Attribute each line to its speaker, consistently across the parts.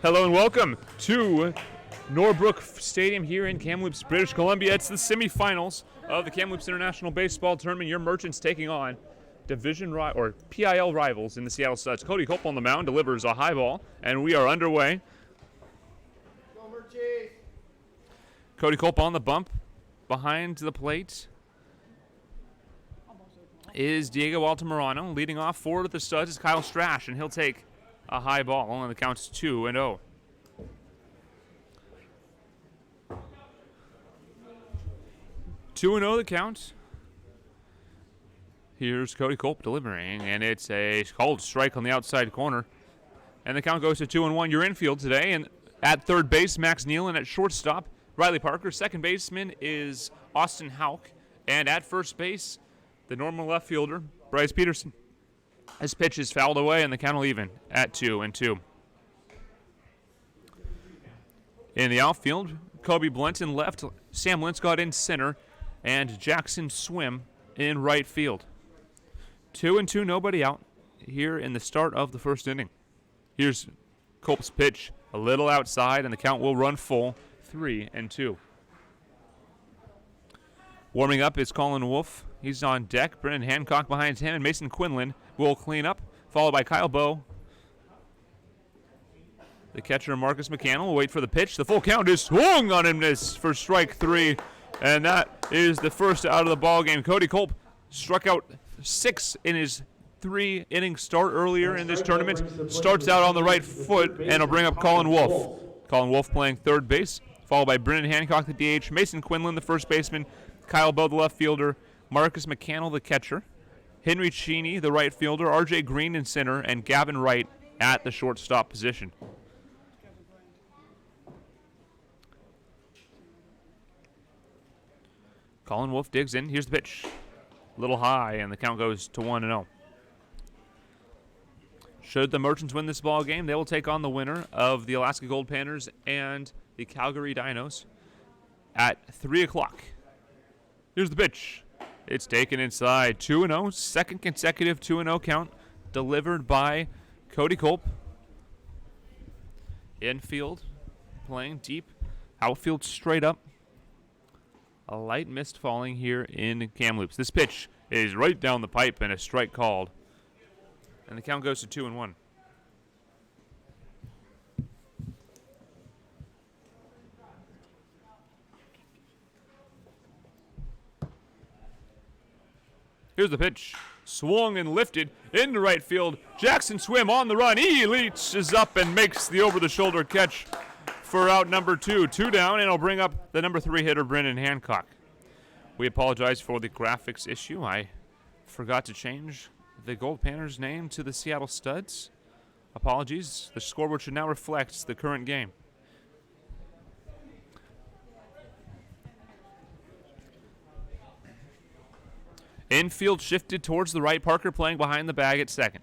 Speaker 1: Hello and welcome to Norbrook Stadium here in Kamloops, British Columbia. It's the semifinals of the Kamloops International Baseball Tournament. Your Merchants taking on PIL rivals in the Seattle Studs. Cody Culp on the mound delivers a high ball, and we are underway.
Speaker 2: Go Merchies!
Speaker 1: Cody Culp on the bump. Behind the plate is Diego Altamirano. Leading off for the Studs is Kyle Strash, and he'll take a high ball, and the count's 2-0. Two and 0 the count. Here's Cody Culp delivering, and it's a called strike on the outside corner. And the count goes to 2-1. Your infield today, and at third base, Max Nealon. At shortstop, Riley Parker. Second baseman is Austin Hauk. And at first base, the normal left fielder, Bryce Peterson. His pitch is fouled away, and the count will even at 2-2. In the outfield, Kobe Blunt in left, Sam Linscott in center, and Jackson Swim in right field. 2-2, nobody out here in the start of the first inning. Here's Culp's pitch, a little outside, and the count will run full, 3-2. Warming up is Colin Wolf. He's on deck. Brennan Hancock behind him, and Mason Quinlan will clean up, followed by Kyle Bowe. The catcher, Marcus McCannell, will wait for the pitch. The full count is swung on him for strike 3, and that is the first out of the ball game. Cody Culp struck out 6 in his 3-inning start earlier in this tournament. Starts out on the right foot, and will bring up Colin Wolf. Colin Wolf playing third base, followed by Brennan Hancock, the DH, Mason Quinlan, the first baseman, Kyle Bowe, the left fielder, Marcus McCannell, the catcher, Henry Cheney, the right fielder, RJ Green in center, and Gavin Wright at the shortstop position. Colin Wolf digs in. Here's the pitch. A little high, and the count goes to 1-0. Should the Merchants win this ball game, they will take on the winner of the Alaska Gold Panthers and the Calgary Dinos at 3 o'clock. Here's the pitch. It's taken inside. 2-0. Second consecutive 2-0 count delivered by Cody Culp. Infield playing deep. Outfield straight up. A light mist falling here in Kamloops. This pitch is right down the pipe and a strike called. And the count goes to 2-1. Here's the pitch. Swung and lifted into right field. Jackson Swim on the run. He leaches up and makes the over-the-shoulder catch for out number 2. 2 down, and it'll bring up the number 3 hitter, Brennan Hancock. We apologize for the graphics issue. I forgot to change the Gold Panthers name to the Seattle Studs. Apologies. The scoreboard should now reflect the current game. Infield shifted towards the right. Parker playing behind the bag at second.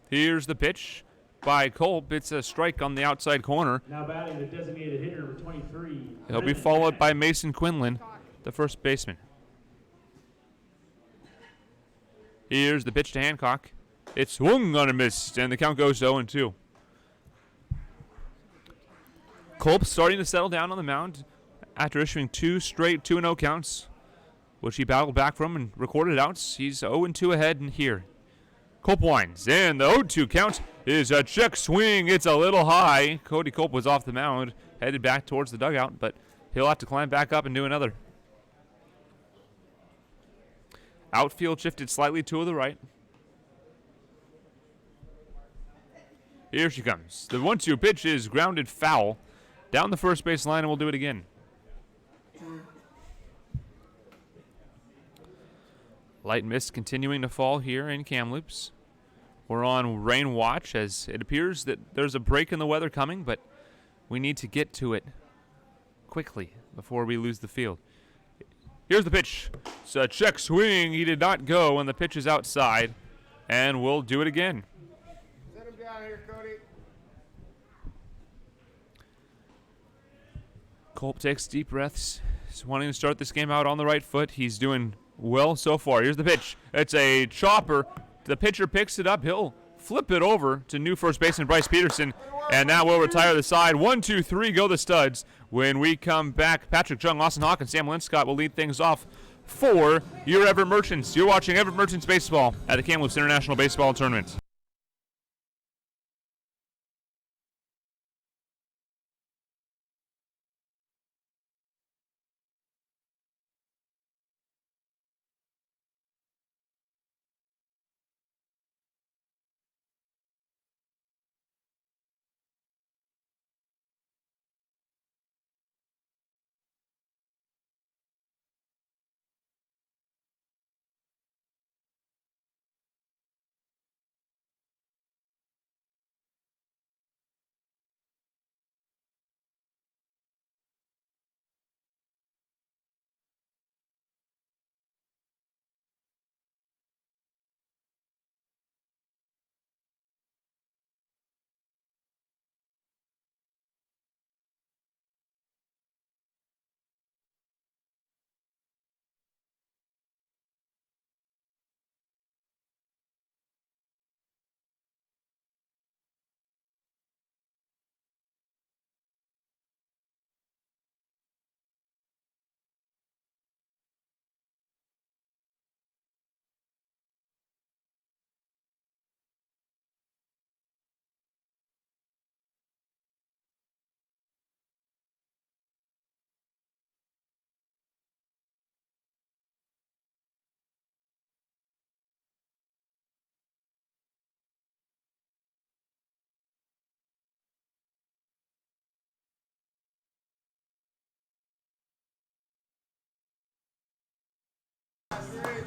Speaker 1: Here's the pitch by Culp. It's a strike on the outside corner.
Speaker 2: Now batting the designated hitter, number 23.
Speaker 1: He'll be followed by Mason Quinlan, the first baseman. Here's the pitch to Hancock. It's swung on a miss, and the count goes to 0-2. Culp starting to settle down on the mound after issuing 2 straight 2-0 counts, which he battled back from and recorded outs. He's 0-2 ahead in here. Culp winds, and the 0-2 count is a check swing. It's a little high. Cody Culp was off the mound, headed back towards the dugout, but he'll have to climb back up and do another. Outfield shifted slightly to the right. Here she comes. The 1-2 pitch is grounded foul down the first base line, and we'll do it again. Light mist continuing to fall here in Kamloops. We're on rain watch as it appears that there's a break in the weather coming, but we need to get to it quickly before we lose the field. Here's the pitch. It's a check swing. He did not go, and the pitch is outside, and we'll do it again.
Speaker 2: Set him down here, Cody.
Speaker 1: Culp takes deep breaths. He's wanting to start this game out on the right foot. He's doing well so far. Here's the pitch. It's a chopper. The pitcher picks it up. He'll flip it over to new first baseman Bryce Peterson, and that will retire the side. 1, 2, 3 go the Studs. When we come back, Patrick Chung, Austin Hawk, and Sam Linscott will lead things off for your Everett Merchants. You're watching Everett Merchants Baseball at the Kamloops International Baseball Tournament.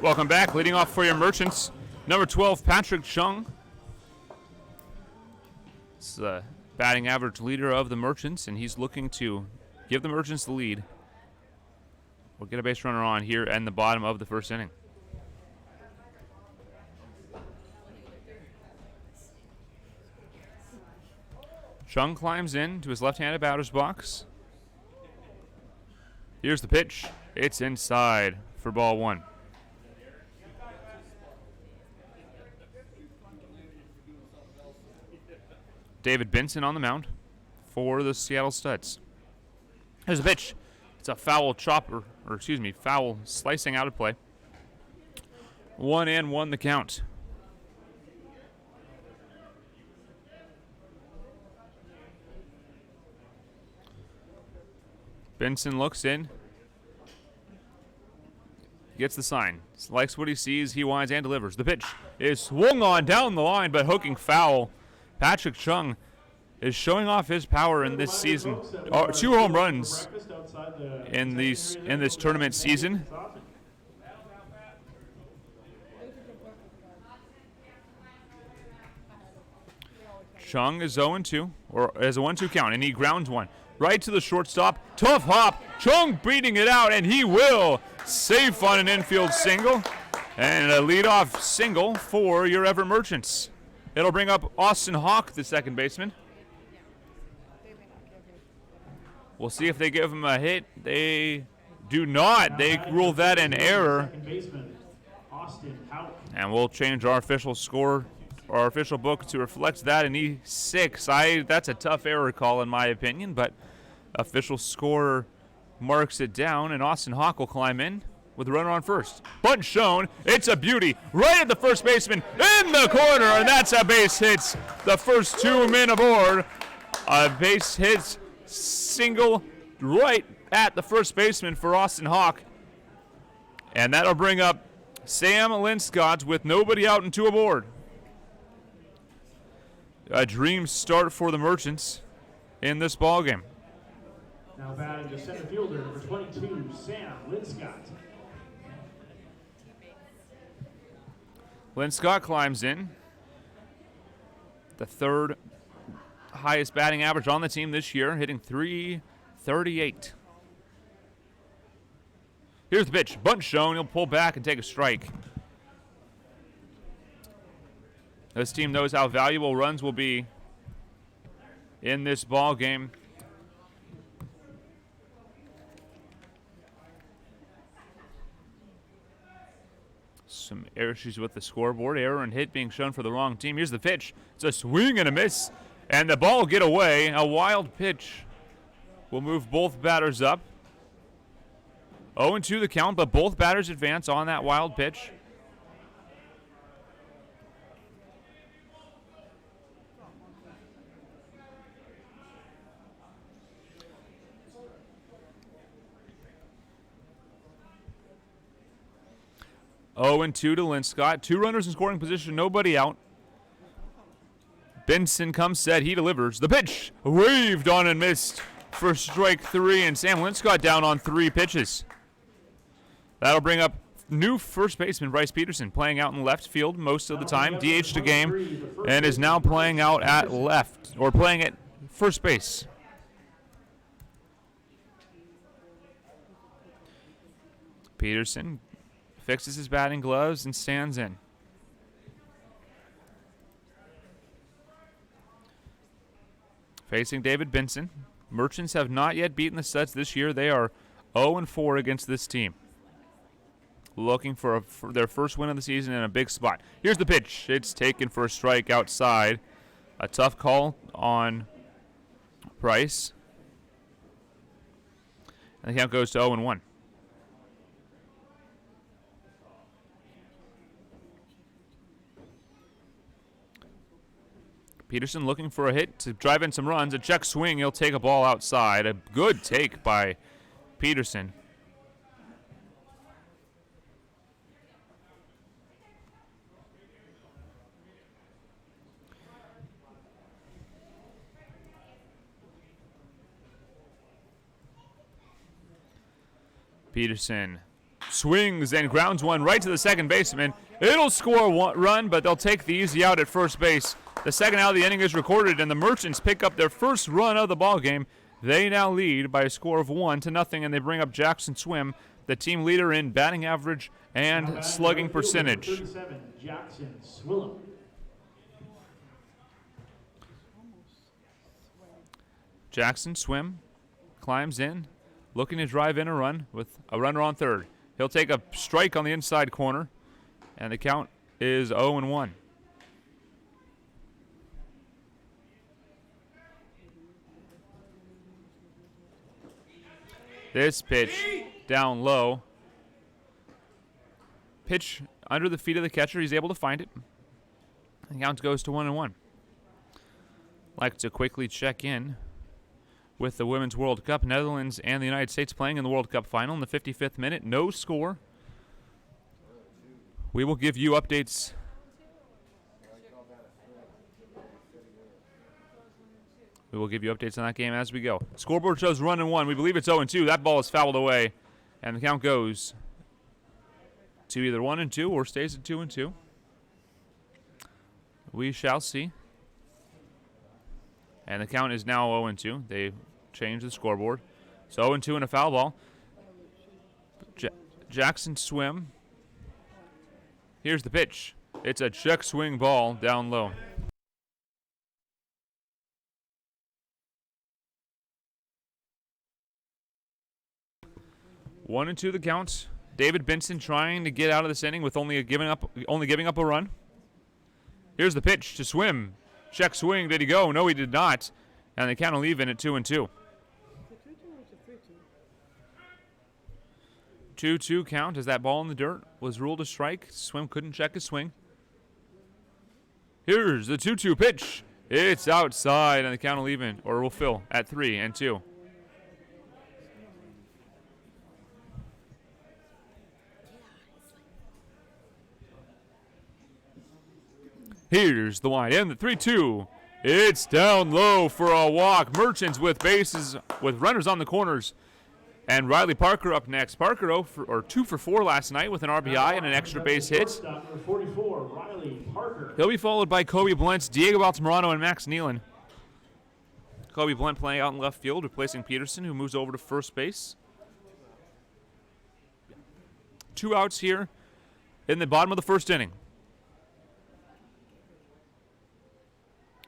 Speaker 1: Welcome back. Leading off for your Merchants, number 12, Patrick Chung. It's the batting average leader of the Merchants, and he's looking to give the Merchants the lead. We'll get a base runner on here in the bottom of the first inning. Chung climbs in to his left-handed batter's box. Here's the pitch. It's inside for ball one. David Benson on the mound for the Seattle Studs. Here's a pitch. It's a foul chopper, or excuse me, foul slicing out of play. 1-1 the count. Benson looks in. Gets the sign. Likes what he sees. He winds and delivers. The pitch is swung on down the line, but hooking foul. Patrick Chung is showing off his power in this season. 2 home runs in this tournament season. Chung is 0-2, or has a 1-2 count, and he grounds one right to the shortstop. Tough hop. Chung beating it out, and he will safe on an infield single, and a leadoff single for your Everett Merchants. It'll bring up Austin Hawk, the second baseman. We'll see if they give him a hit. They do not. They rule that an error. And we'll change our official score, our official book, to reflect that in E6. That's a tough error call in my opinion, but official score marks it down, and Austin Hawk will climb in with a runner on first. Bunt shown. It's a beauty. Right at the first baseman in the corner, and that's a base hit. The first 2 men aboard. A base hit single right at the first baseman for Austin Hawk. And that'll bring up Sam Linscott with nobody out and 2 aboard. A dream start for the Merchants in this ballgame.
Speaker 2: Now batting the center fielder, number 22, Sam Linscott.
Speaker 1: Linscott climbs in. The third highest batting average on the team this year, hitting .338. Here's the pitch. Bunt shown. He'll pull back and take a strike. This team knows how valuable runs will be in this ball game. Some issues with the scoreboard. Error and hit being shown for the wrong team. Here's the pitch. It's a swing and a miss. And the ball will get away. A wild pitch will move both batters up. 0-2 the count, but both batters advance on that wild pitch. Oh, and 2 to Linscott. 2 runners in scoring position, nobody out. Benson comes set, he delivers. The pitch, waved on and missed for strike 3, and Sam Linscott down on 3 pitches. That'll bring up new first baseman Bryce Peterson, playing out in left field most of the time, DH'd a game, and is now playing out at left, or playing at first base. Peterson fixes his batting gloves and stands in. Facing David Benson. Merchants have not yet beaten the Suds this year. They are 0-4 against this team. Looking for their first win of the season in a big spot. Here's the pitch. It's taken for a strike outside. A tough call on Price. And the count goes to 0-1. Peterson looking for a hit to drive in some runs. A check swing, he'll take a ball outside. A good take by Peterson. Peterson swings and grounds one right to the second baseman. It'll score one run, but they'll take the easy out at first base. The second out of the inning is recorded, and the Merchants pick up their first run of the ballgame. They now lead by a score of 1-0, and they bring up Jackson Swim, the team leader in batting average and slugging percentage.
Speaker 2: 37, Jackson Swillem.
Speaker 1: Jackson Swim climbs in, looking to drive in a run with a runner on third. He'll take a strike on the inside corner, and the count is 0-1. This pitch down low. Pitch under the feet of the catcher. He's able to find it. The count goes to 1-1. Like to quickly check in with the Women's World Cup. Netherlands and the United States playing in the World Cup final in the 55th minute. No score. We will give you updates. We will give you updates on that game as we go. Scoreboard shows 1-1. We believe it's 0-2. That ball is fouled away, and the count goes to either 1-2 or stays at 2-2. We shall see. And the count is now 0-2. They changed the scoreboard. So 0-2 and a foul ball. Jackson Swim. Here's the pitch. It's a check swing ball down low. One and two the count. David Benson trying to get out of this inning with only giving up a run. Here's the pitch to Swim. Check swing. Did he go? No, he did not. And the count will leave in at 2-2. 2-2 count as that ball in the dirt was ruled a strike. Swim couldn't check his swing. Here's the 2-2 pitch. It's outside, and the count will even, or will fill at 3-2. Here's the wind and the 3-2. It's down low for a walk. Merchants with bases, with runners on the corners. And Riley Parker up next. Parker 2 for 4 last night with an RBI and an extra base hit.
Speaker 2: 44, Riley Parker.
Speaker 1: He'll be followed by Kobe Blunt, Diego Altamirano, and Max Nealon. Kobe Blunt playing out in left field, replacing Peterson, who moves over to first base. 2 outs here in the bottom of the first inning.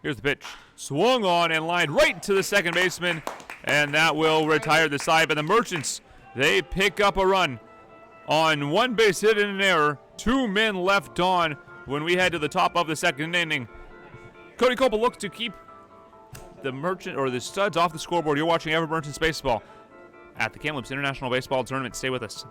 Speaker 1: Here's the pitch. Swung on and lined right to the second baseman, and that will retire the side. But the Merchants, they pick up a run on one base hit and an error 2 men left on when we head to the top of the second inning. Cody Cope will look to keep the Studs off the scoreboard. You're watching Everett Merchants Baseball at the Kamloops International Baseball Tournament. Stay with us.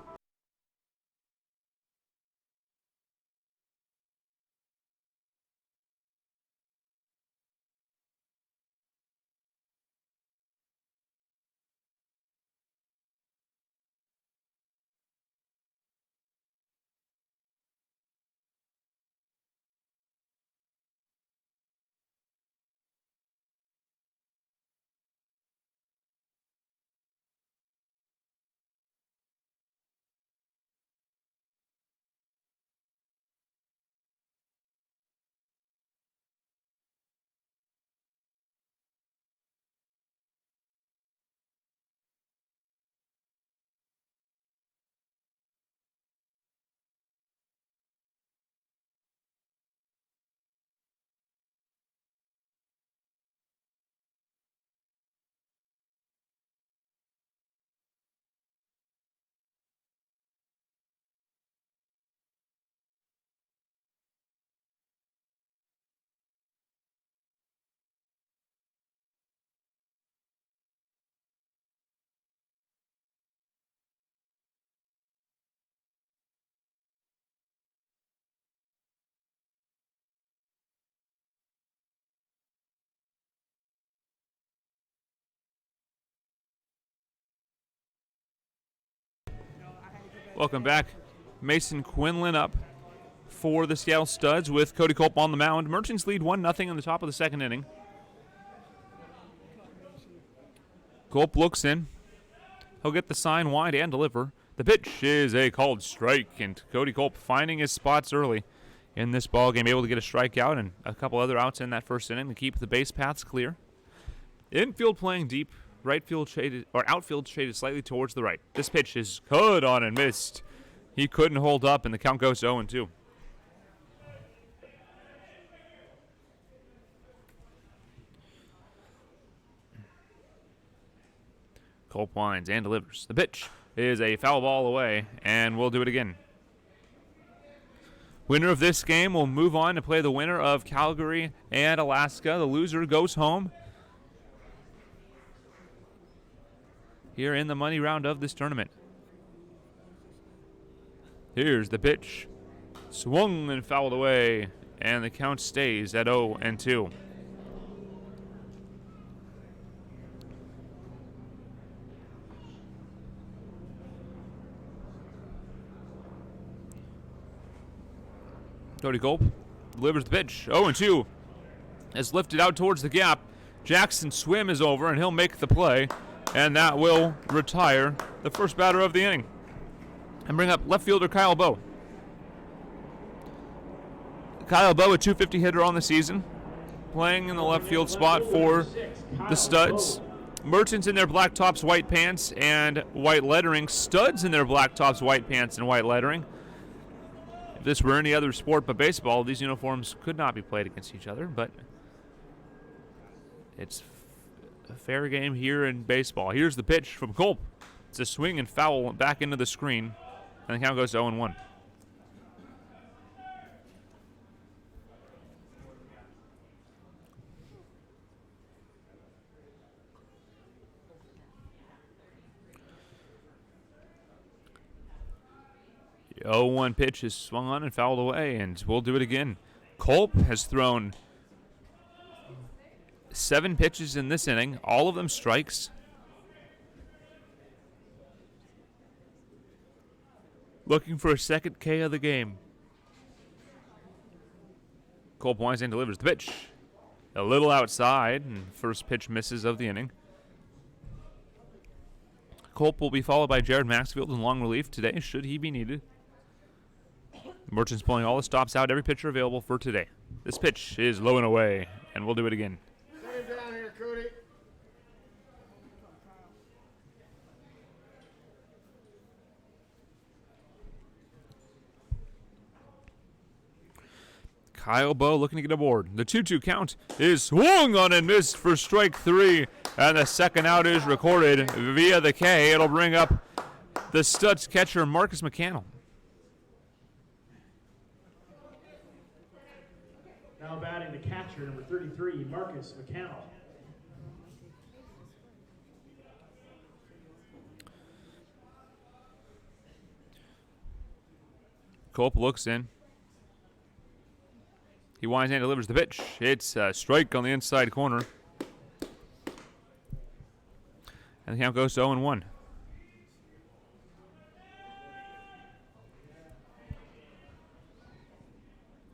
Speaker 1: Welcome back. Mason Quinlan up for the Seattle Studs with Cody Culp on the mound. Merchants lead 1-0 in the top of the second inning. Culp looks in. He'll get the sign wide and deliver. The pitch is a called strike, and Cody Culp finding his spots early in this ball game, able to get a strikeout and a couple other outs in that first inning to keep the base paths clear. Infield playing deep. Right field shaded, or outfield shaded slightly towards the right. This pitch is cut on and missed. He couldn't hold up, and the count goes to 0-2. Culp winds and delivers. The pitch is a foul ball away, and we'll do it again. Winner of this game will move on to play the winner of Calgary and Alaska. The loser goes home here in the money round of this tournament. Here's the pitch. Swung and fouled away, and the count stays at 0-2. Cody Culp delivers the pitch. 0-2. Is lifted out towards the gap. Jackson's swim is over, and he'll make the play. And that will retire the first batter of the inning and bring up left fielder Kyle Bowe. Kyle Bowe, a .250 hitter on the season, playing in the left field spot for the Studs. Merchants in their black tops, white pants, and white lettering. Studs in their black tops, white pants, and white lettering. If this were any other sport but baseball, these uniforms could not be played against each other, but it's a fair game here in baseball. Here's the pitch from Culp. It's a swing and foul back into the screen, and the count goes to 0-1. The 0-1 pitch is swung on and fouled away, and we'll do it again. Culp has thrown 7 pitches in this inning, all of them strikes. Looking for a second K of the game. Culp winds and delivers the pitch. A little outside, and first pitch misses of the inning. Culp will be followed by Jared Maxfield in long relief today, should he be needed. Merchants pulling all the stops out, every pitcher available for today. This pitch is low and away, and we'll do it again.
Speaker 3: Stay down here, Cody.
Speaker 1: Kyle Bowe looking to get aboard. The 2-2 count is swung on and missed for strike 3, and the second out is recorded via the K. It'll bring up the Studs catcher Marcus McCannell.
Speaker 2: Now batting the catcher, number 33, Marcus McCannell.
Speaker 1: Culp looks in. He winds and delivers the pitch. It's a strike on the inside corner. And the count goes to 0-1.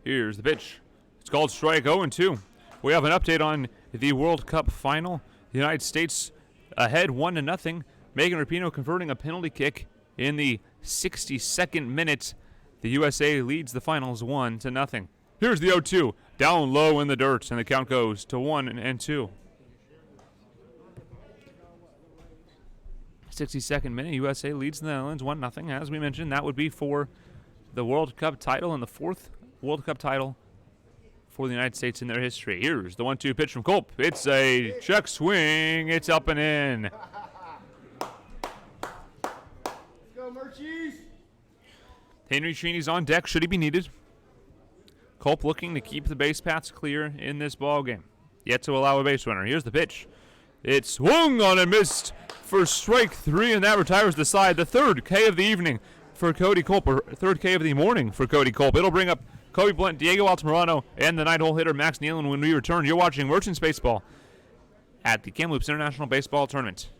Speaker 1: Here's the pitch. It's called strike 0-2. We have an update on the World Cup final. The United States ahead 1-0. Megan Rapinoe converting a penalty kick in the 62nd minute. The USA leads the finals 1-0. Here's the 0-2. Down low in the dirt, and the count goes to 1-2. 62nd minute, USA leads the Netherlands 1-0. As we mentioned, that would be for the World Cup title and the 4th World Cup title for the United States in their history. Here's the 1-2 pitch from Culp. It's a check swing. It's up and in.
Speaker 3: Go, Murchies!
Speaker 1: Henry Cheney's on deck should he be needed. Culp looking to keep the base paths clear in this ball game. Yet to allow a base runner. Here's the pitch. It swung on and missed for strike 3, and that retires the side. The third K of the evening for Cody Culp, or third K of the morning for Cody Culp. It'll bring up Kobe Blunt, Diego Altamirano, and the 9-hole hitter Max Nealon when we return. You're watching Merchants Baseball at the Kamloops International Baseball Tournament.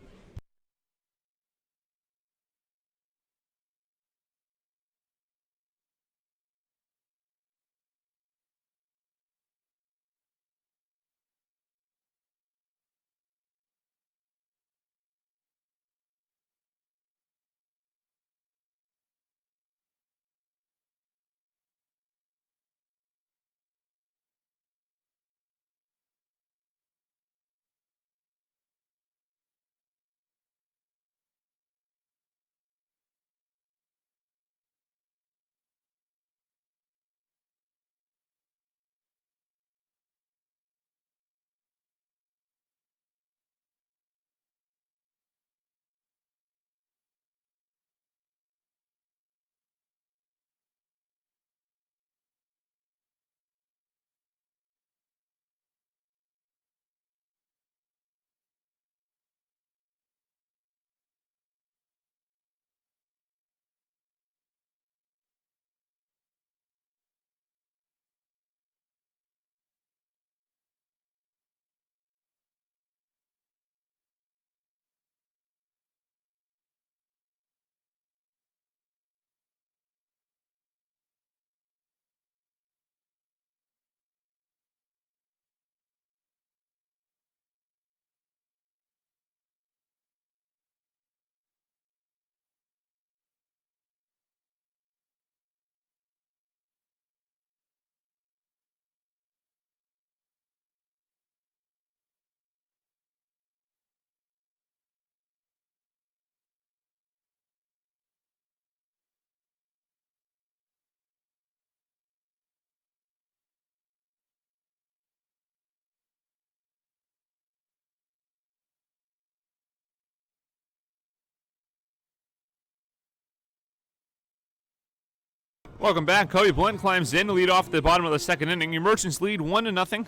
Speaker 1: Welcome back. Kobe Blunt climbs in to lead off the bottom of the second inning. Your Merchants lead 1-0.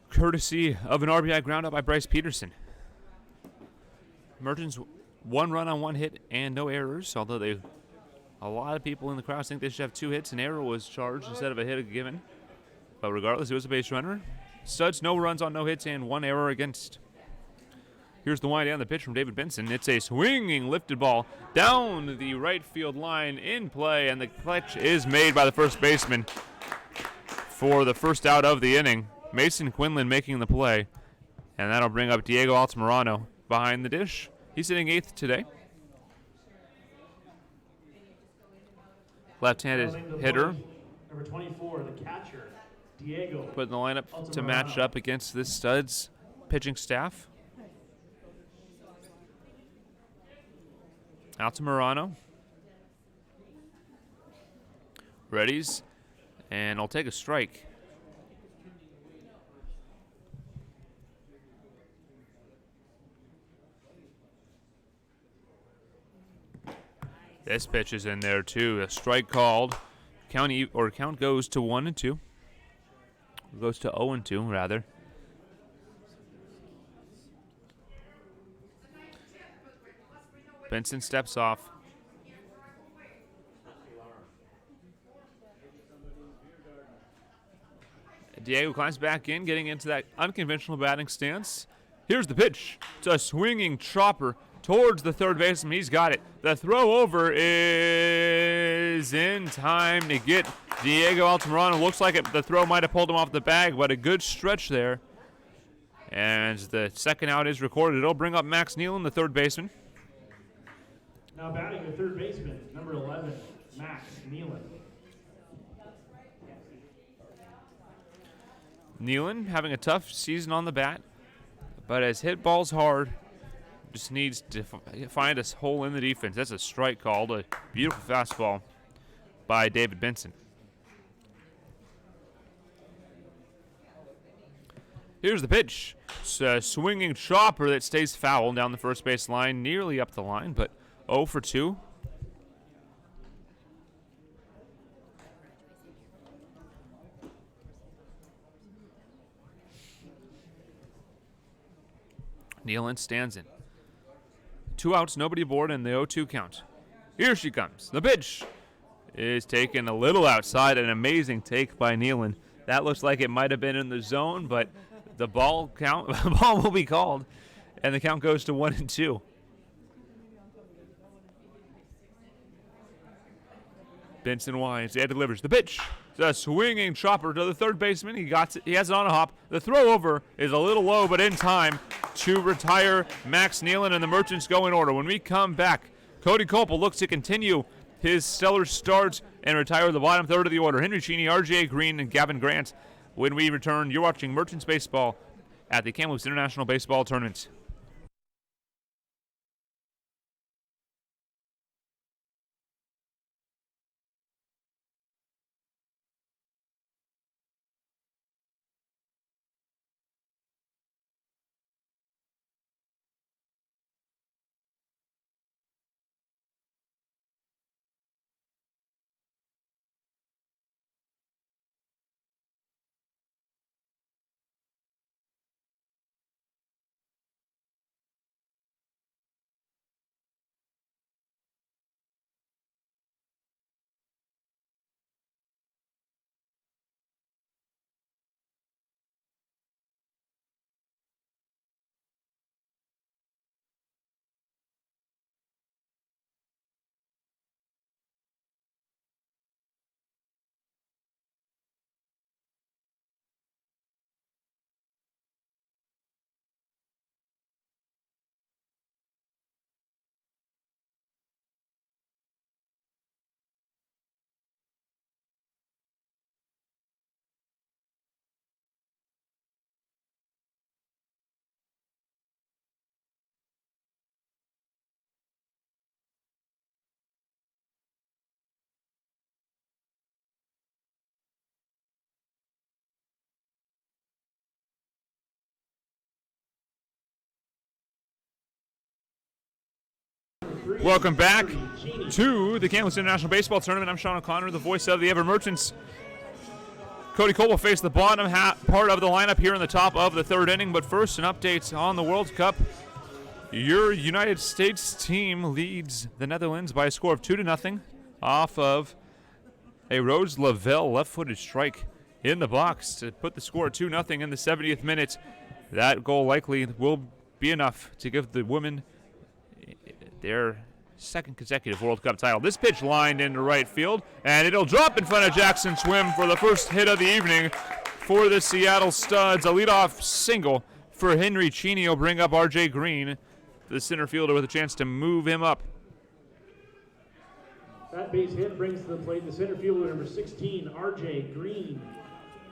Speaker 1: Courtesy of an RBI ground out by Bryce Peterson. Merchants 1 run on 1 hit and no errors, although a lot of people in the crowd think they should have 2 hits. An error was charged instead of a hit given. But regardless, it was a base runner. Studs, no runs on no hits and 1 error against. Here's the wind down the pitch from David Benson. It's a swinging lifted ball down the right field line in play, and the catch is made by the first baseman for the first out of the inning. Mason Quinlan making the play, and that'll bring up Diego Altamirano behind the dish. He's hitting 8th today. Left-handed hitter.
Speaker 2: Number 24, the catcher, Diego.
Speaker 1: Put in the lineup to match up against this Studs pitching staff. Altamirano. Readies, and I'll take a strike. This pitch is in there too. A strike called. Count goes to 1-2. Goes to 0-2, rather. Benson steps off. Diego climbs back in, getting into that unconventional batting stance. Here's the pitch. It's a swinging chopper towards the third baseman. He's got it. The throw over is in time to get Diego Altamirano. Looks like the throw might have pulled him off the bag, but a good stretch there. And the second out is recorded. It'll bring up Max Nealon, the third baseman.
Speaker 2: Now batting the third baseman, number 11, Max Nealon.
Speaker 1: Nealon having a tough season on the bat, but has hit balls hard. Just needs to find a hole in the defense. That's a strike called. A beautiful fastball by David Benson. Here's the pitch. It's a swinging chopper that stays foul down the first base line, nearly up the line, but 0 for 2. Nealon stands in. 2 outs, nobody aboard, and the 0-2 count. Here she comes. The pitch is taken a little outside. An amazing take by Nealon. That looks like it might have been in the zone, but the ball will be called, and the count goes to 1-2. Benson winds. He delivers the pitch. It's a swinging chopper to the third baseman. He has it on a hop. The throw over is a little low, but in time to retire Max Nealon, and the Merchants go in order. When we come back, Cody Copel looks to continue his stellar start and retire the bottom third of the order. Henry Cheney, R.J. Green, and Gavin Grant. When we return, you're watching Merchants Baseball at the Kamloops International Baseball Tournament. Welcome back to the Kamloops International Baseball Tournament. I'm Sean O'Connor, the voice of the Everett Merchants. Cody Cole will face the bottom part of the lineup here in the top of the third inning. But first, an update on the World Cup. Your United States team leads the Netherlands by a score of 2-0 off of a Rose Lavelle left-footed strike in the box to put the score 2-0 in the 70th minute. That goal likely will be enough to give the women their second consecutive World Cup title. This pitch lined into right field, and it'll drop in front of Jackson Swim for the first hit of the evening for the Seattle Studs. A leadoff single for Henry Cheney will bring up R.J. Green, the center fielder, with a chance to move him up.
Speaker 2: That base hit brings to the plate the center fielder, number 16, R.J. Green.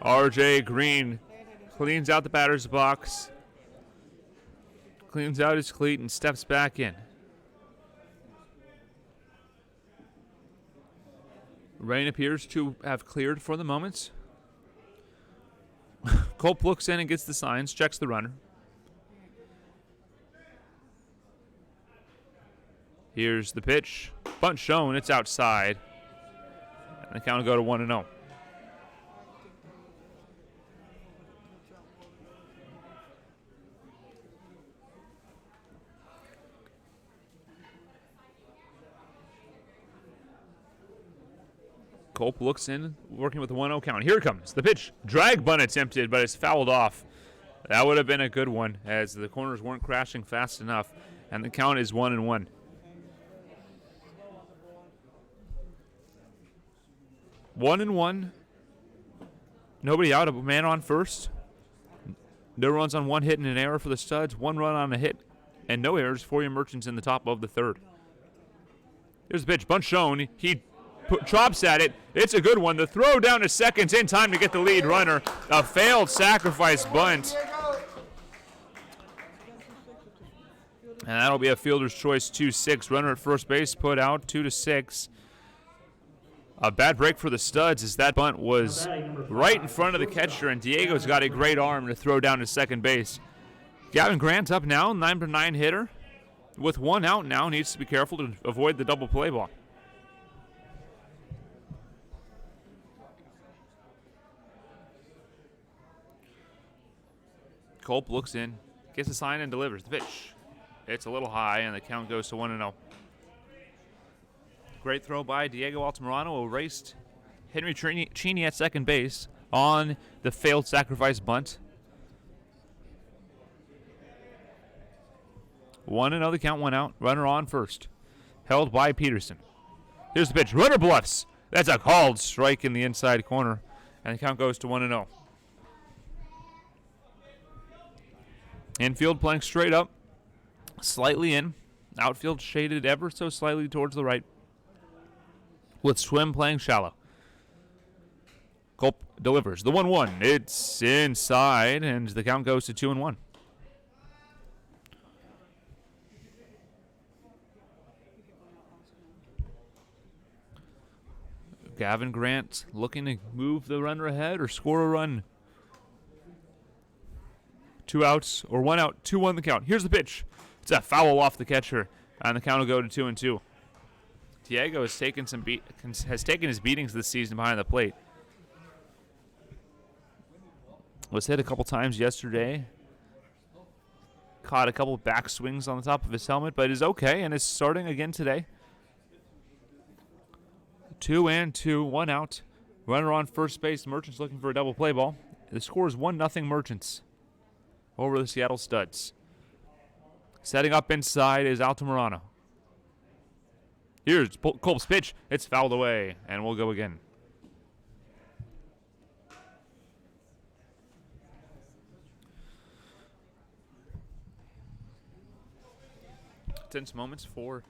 Speaker 1: R.J. Green cleans out the batter's box, cleans out his cleat, and steps back in. Rain appears to have cleared for the moment. Culp looks in and gets the signs, checks the runner. Here's the pitch. Bunt shown, it's outside. And the count will go to 1-0. Culp looks in, working with the 1-0 count. Here comes the pitch. Drag bunt attempted, but it's fouled off. That would have been a good one, as the corners weren't crashing fast enough, and the count is 1-1. 1-1. Nobody out. A man on first. No runs on one hit and an error for the Studs. 1 run on a hit and no errors for your Merchants in the top of the third. Here's the pitch. Bunt shown. He chops at it. It's a good one. The throw down to second in time to get the lead runner. A failed sacrifice bunt. And that'll be a fielder's choice 2-6. Runner at first base put out 2-6. A bad break for the Studs as that bunt was right in front of the catcher, and Diego's got a great arm to throw down to second base. Gavin Grant up now, 9-9 hitter. With 1 out now, needs to be careful to avoid the double play ball. Culp looks in, gets a sign and delivers the pitch. It's a little high, and the count goes to 1-0. Great throw by Diego Altamirano, erased Henry Cheney at second base on the failed sacrifice bunt. 1-0, the count 1 out. Runner on first. Held by Peterson. Here's the pitch. Runner bluffs. That's a called strike in the inside corner, and the count goes to 1-0. Infield playing straight up, slightly in. Outfield shaded ever so slightly towards the right, with Swim playing shallow. Culp delivers the 1-1. It's inside, and the count goes to 2-1. Gavin Grant looking to move the runner ahead or score a run. 2 outs or 1 out, 2-1 the count. Here's the pitch. It's a foul off the catcher, and the count will go to 2-2. Diego has taken his beatings this season behind the plate. Was hit a couple times yesterday. Caught a couple back swings on the top of his helmet, but is okay and is starting again today. 2-2, 1 out. Runner on first base. Merchants looking for a double play ball. The score is 1-0 Merchants over the Seattle Studs. Setting up inside is Altamirano. Here's Culp's pitch. It's fouled away, and we'll go again. Tense moments for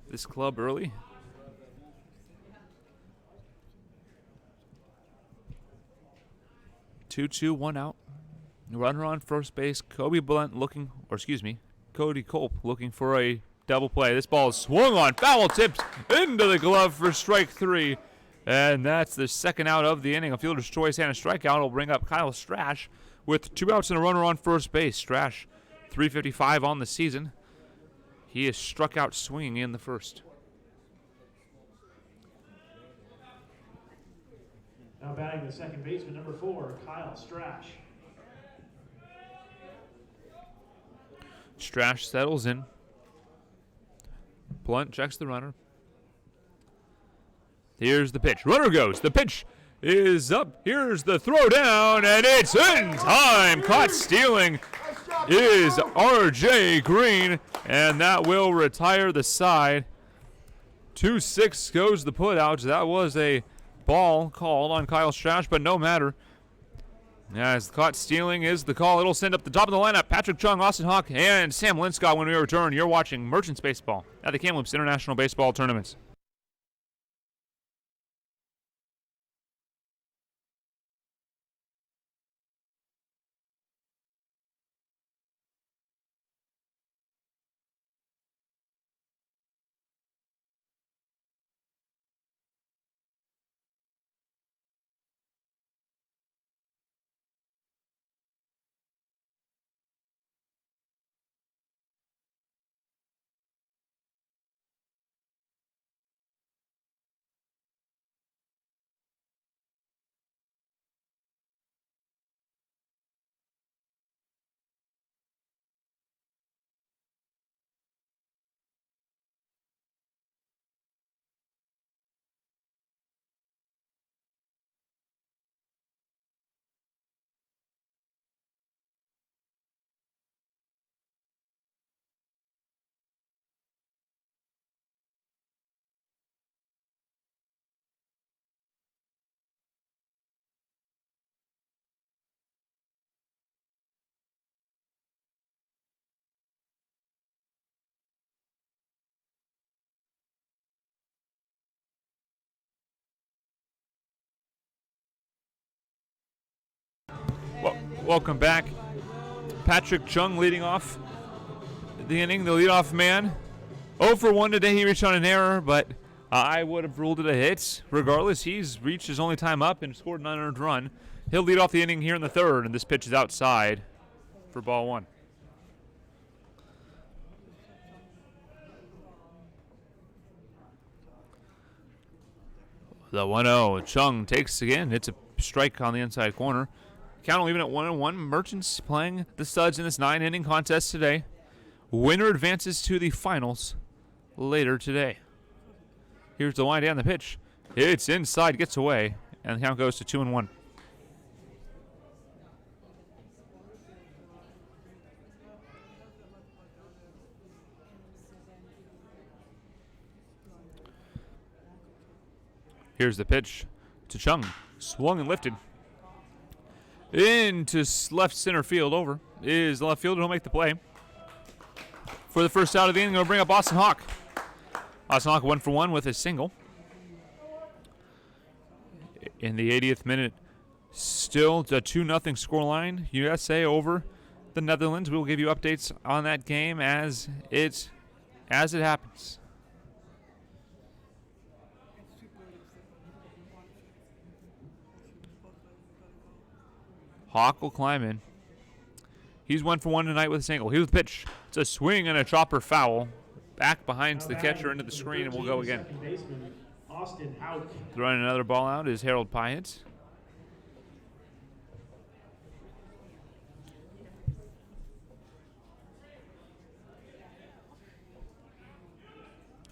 Speaker 1: this club early. 2-2, 1 out. Runner on first base. Cody Culp looking for a double play. This ball is swung on, foul tipped into the glove for strike 3. And that's the second out of the inning. A fielder's choice and a strikeout will bring up Kyle Strash with 2 outs and a runner on first base. Strash, .355 on the season. He is struck out swinging in the first.
Speaker 2: Now batting the second baseman, number 4, Kyle Strash.
Speaker 1: Strash settles in. Blunt checks the runner. Here's the pitch. Runner goes. The pitch is up. Here's the throw down, and it's in time. Caught stealing is R.J. Green, and that will retire the side. 2-6 goes the putouts. That was a ball called on Kyle Strash, but no matter. As caught stealing is the call. It'll send up the top of the lineup. Patrick Chung, Austin Hawk, and Sam Linscott when we return. You're watching Merchants Baseball at the Kamloops International Baseball Tournaments. Welcome back. Patrick Chung leading off the inning, the leadoff man. 0 for 1 today. He reached on an error, but I would have ruled it a hit. Regardless, he's reached his only time up and scored an unearned run. He'll lead off the inning here in the third, and this pitch is outside for ball 1. The 1-0. Chung takes again. It's a strike on the inside corner. Count will even at 1-1. Merchants playing the studs in this 9-inning contest today. Winner advances to the finals later today. Here's the wind down the pitch. It's inside, gets away, and the count goes to 2-1. Here's the pitch to Chung. Swung and lifted. Into left center field. Over is the left fielder who'll make the play. For the first out of the inning, we'll bring up Austin Hawk. Austin Hawk 1 for 1 with a single. In the 80th minute, still a 2-0 scoreline. USA over the Netherlands. We'll give you updates on that game as it happens. Hawk will climb in. He's 1 for 1 tonight with a single. Here's the pitch. It's a swing and a chopper foul. Back behind the catcher into the screen, and we'll go again. Throwing another ball out is Harold Pyatt.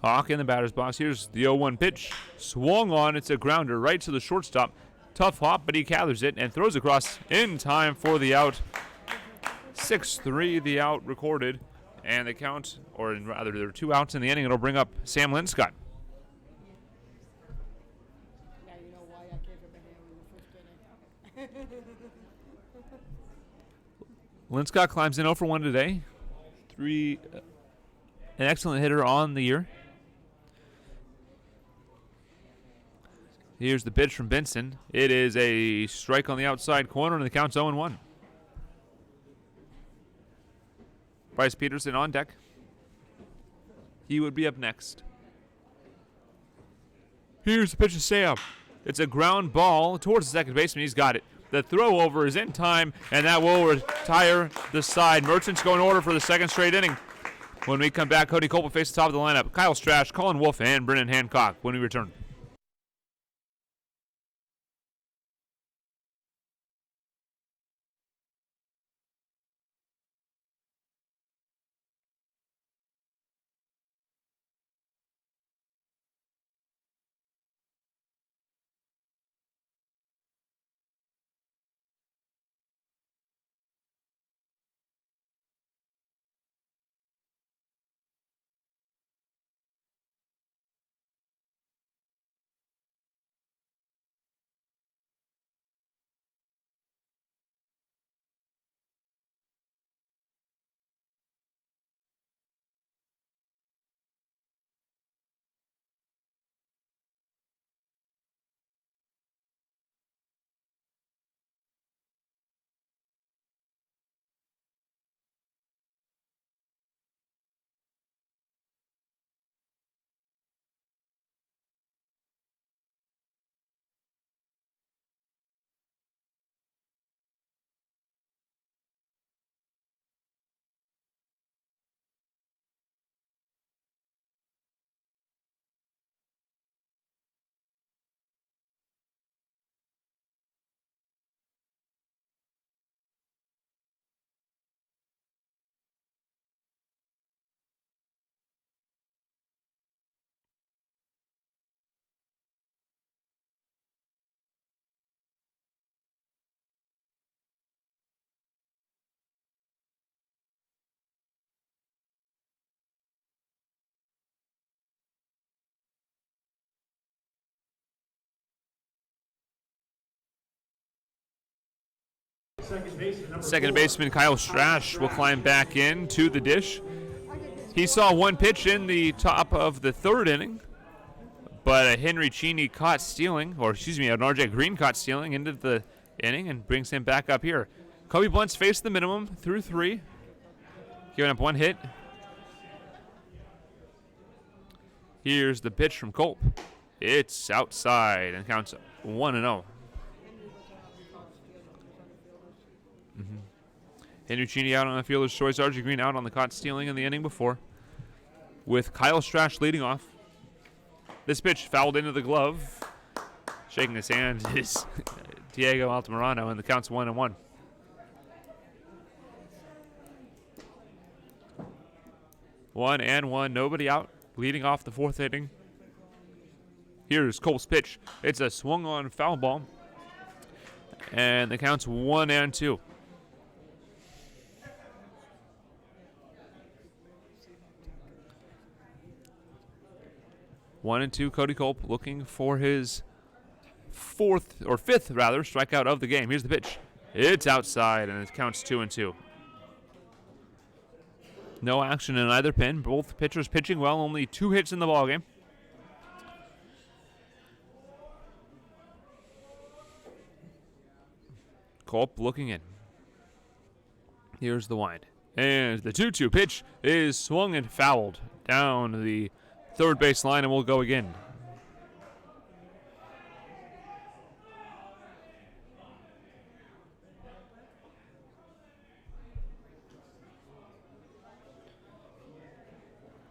Speaker 1: Hawk in the batter's box. Here's the 0-1 pitch. Swung on. It's a grounder right to the shortstop. Tough hop, but he gathers it and throws across in time for the out. 6-3, the out recorded. And the count, or rather there are 2 outs in the inning. It'll bring up Sam Linscott.
Speaker 4: Now you know why I gave him a hand in the first inning.
Speaker 1: Linscott climbs in 0 for 1 today. An excellent hitter on the year. Here's the pitch from Benson. It is a strike on the outside corner, and the count's 0-1. Bryce Peterson on deck. He would be up next. Here's the pitch to Sam. It's a ground ball towards the second baseman. He's got it. The throw over is in time, and that will retire the side. Merchants go in order for the second straight inning. When we come back, Cody Culp will face the top of the lineup. Kyle Strash, Colin Wolf, and Brennan Hancock when we return. Second baseman Kyle Strash will climb back in to the dish. He saw one pitch in the top of the third inning, but a Henry Cheney an RJ Green caught stealing into the inning and brings him back up here. Kobe Blunt's faced the minimum through 3, giving up 1 hit. Here's the pitch from Culp. It's outside and counts 1-0. Henry out on the fielder's choice. Archie Green out on the caught stealing in the inning before, with Kyle Strash leading off. This pitch fouled into the glove. Shaking his hand is Diego Altamirano, and the count's 1-1. One and one, nobody out, leading off the 4th inning. Here's Cole's pitch. It's a swung on foul ball, and the count's 1-2. One and two, Cody Culp looking for his 5th strikeout of the game. Here's the pitch. It's outside, and it counts 2-2. No action in either pin. Both pitchers pitching well. Only 2 hits in the ballgame. Culp looking in. Here's the wind. And the 2-2 pitch is swung and fouled down the 3rd base line, and we'll go again.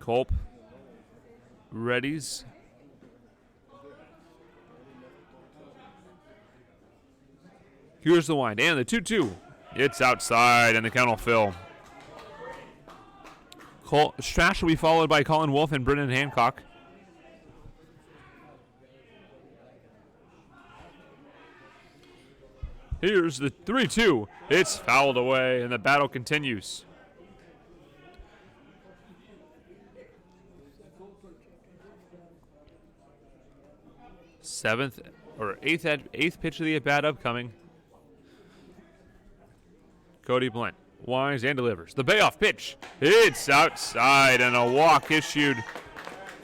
Speaker 1: Culp readies. Here's the wind and the 2-2. It's outside, and the count will fill. Strash will be followed by Colin Wolf and Brennan Hancock. Here's the 3-2. It's fouled away, and the battle continues. Eighth pitch of the at-bat upcoming. Cody Blunt winds and delivers. The payoff pitch. It's outside, and a walk issued.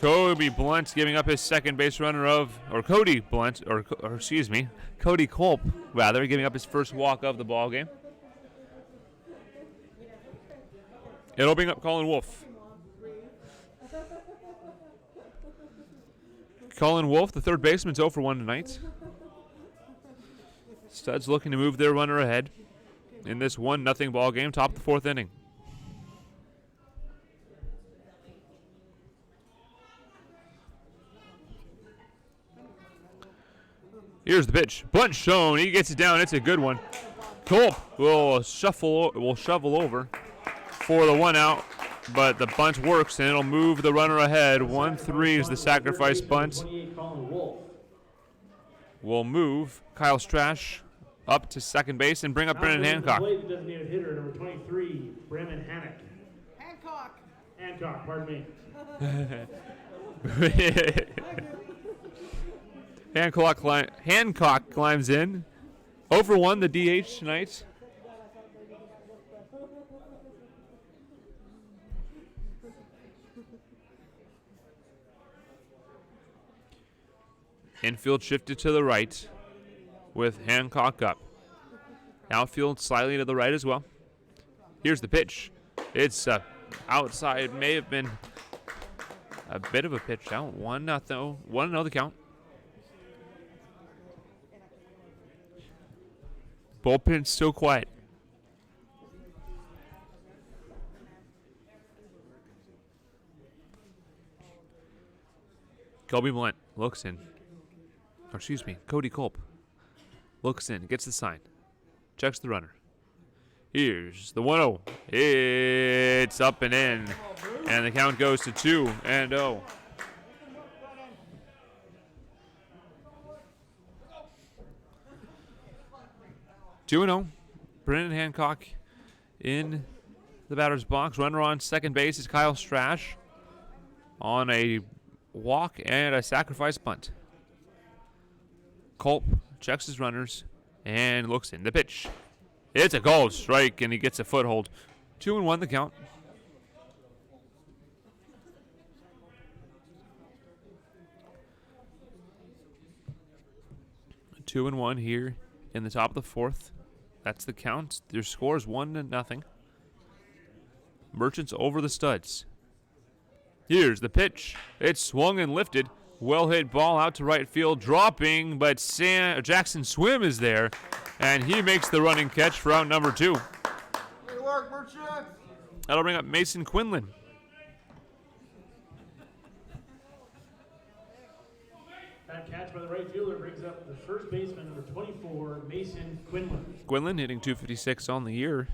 Speaker 1: Cody Blunt giving up his second base runner Cody Culp, rather, giving up his first walk of the ball game. It'll bring up Colin Wolf. Colin Wolf, the 3rd baseman, 0 for 1 tonight. Studs looking to move their runner ahead in this 1-0 ball game, top of the 4th inning. Here's the pitch. Bunt shown. He gets it down. It's a good one. Culp will shovel over for the 1 out, but the bunt works, and it'll move the runner ahead. 1-3 is the sacrifice bunt. Will move Kyle Strash up to second base and bring up Brennan Hancock.
Speaker 2: The designated hitter, number 23, Brennan Hancock, pardon me.
Speaker 1: Hancock climbs in. 0 for 1, the DH tonight. Infield shifted to the right with Hancock up. Outfield slightly to the right as well. Here's the pitch. It's outside. May have been a bit of a pitch out. 1-0. 1-0 the count. Bullpen still quiet. Cody Blunt looks in. Cody Culp looks in, gets the sign, checks the runner. Here's the 1-0. It's up and in, and the count goes to 2-0. Brennan Hancock in the batter's box. Runner on second base is Kyle Strash on a walk and a sacrifice bunt. Culp checks his runners and looks in. The pitch. It's a called strike, and he gets a foothold. 2-1 the count. Two and one here in the top of the 4th. That's the count. Their score is 1-0. Merchants over the Studs. Here's the pitch. It's swung and lifted. Well hit ball out to right field, dropping, but Jackson Swim is there, and he makes the running catch for out number 2.
Speaker 3: Good work, Merchants.
Speaker 1: That'll bring up Mason Quinlan.
Speaker 2: That catch by the right fielder brings up the first baseman, number 24, Mason Quinlan.
Speaker 1: Quinlan hitting .256 on the year.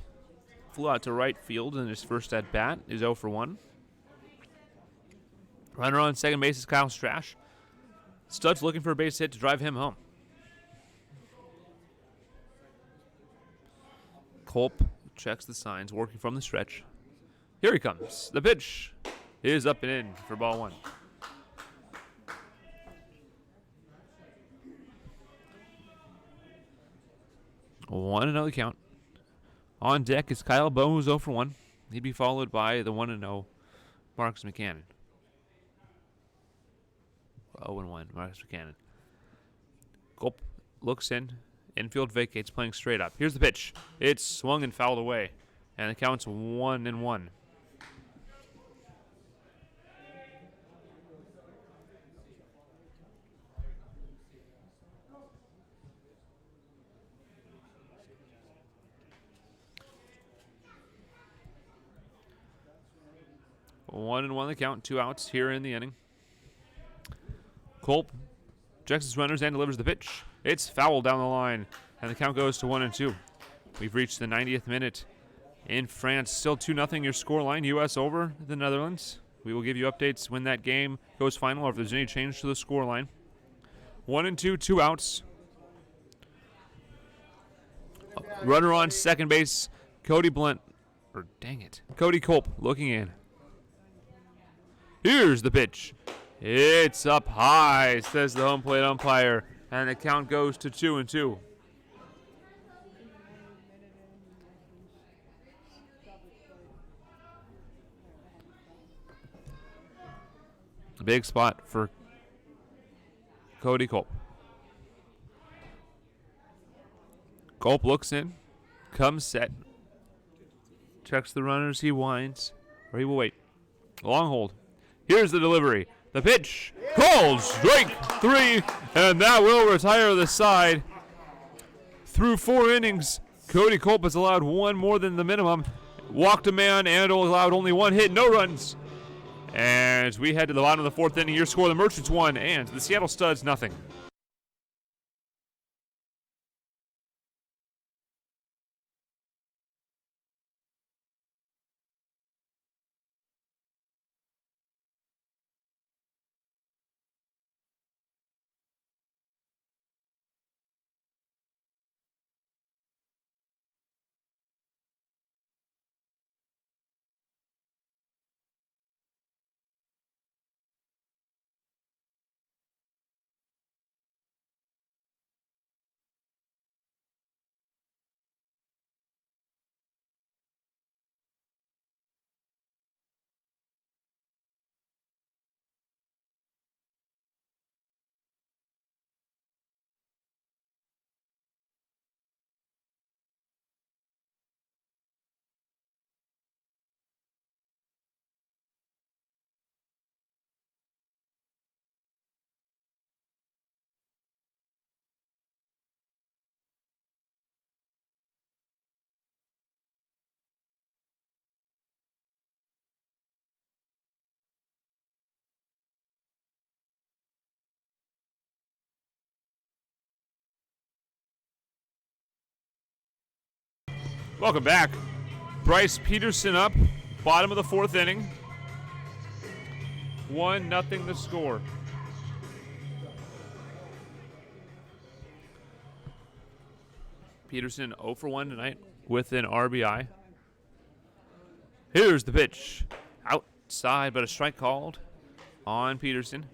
Speaker 1: Flew out to right field in his first at bat. Is 0 for 1. Runner on second base is Kyle Strash. Stud's looking for a base hit to drive him home. Culp checks the signs, working from the stretch. Here he comes. The pitch is up and in for ball 1. One another count. On deck is Kyle Bowe, who's 0 for 1. He'd be followed by the 1-0 Marcus McCannon. 0-1 Marcus McCannon. Culp looks in. Infield vacates, playing straight up. Here's the pitch. It's swung and fouled away. And the count's 1-1. One and one the count, 2 outs here in the inning. Culp checks his runners and delivers the pitch. It's fouled down the line, and the count goes to 1-2. We've reached the 90th minute in France. Still 2-0 your scoreline. U.S. over the Netherlands. We will give you updates when that game goes final or if there's any change to the scoreline. 1-2, 2 outs. Runner on second base, Cody Culp looking in. Here's the pitch. It's up high, says the home plate umpire, and the count goes to 2-2. A big spot for Cody Culp. Culp looks in, comes set, checks the runners, he winds, or he will wait. Long hold. Here's the delivery. The pitch. Called strike 3, and that will retire the side. Through 4 innings, Cody Culp has allowed 1 more than the minimum. Walked a man and allowed only 1 hit, no runs. And as we head to the bottom of the 4th inning, your score, the Merchants 1 and the Seattle Studs 0. Welcome back. Bryce Peterson up, bottom of the 4th inning. 1-0 the score. Peterson 0 for 1 tonight with an RBI. Here's the pitch. Outside, but a strike called on Peterson.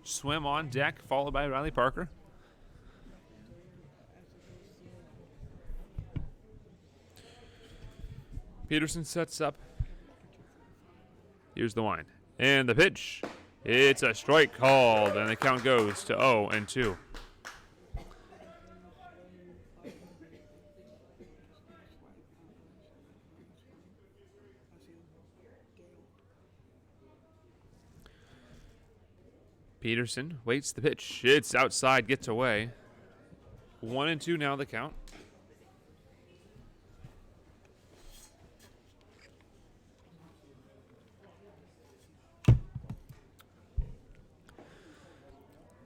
Speaker 1: Swim on deck, followed by Riley Parker. Peterson sets up. Here's the wind. And the pitch. It's a strike called, and the count goes to 0-2. Peterson waits the pitch. It's outside, gets away. 1-2 now the count.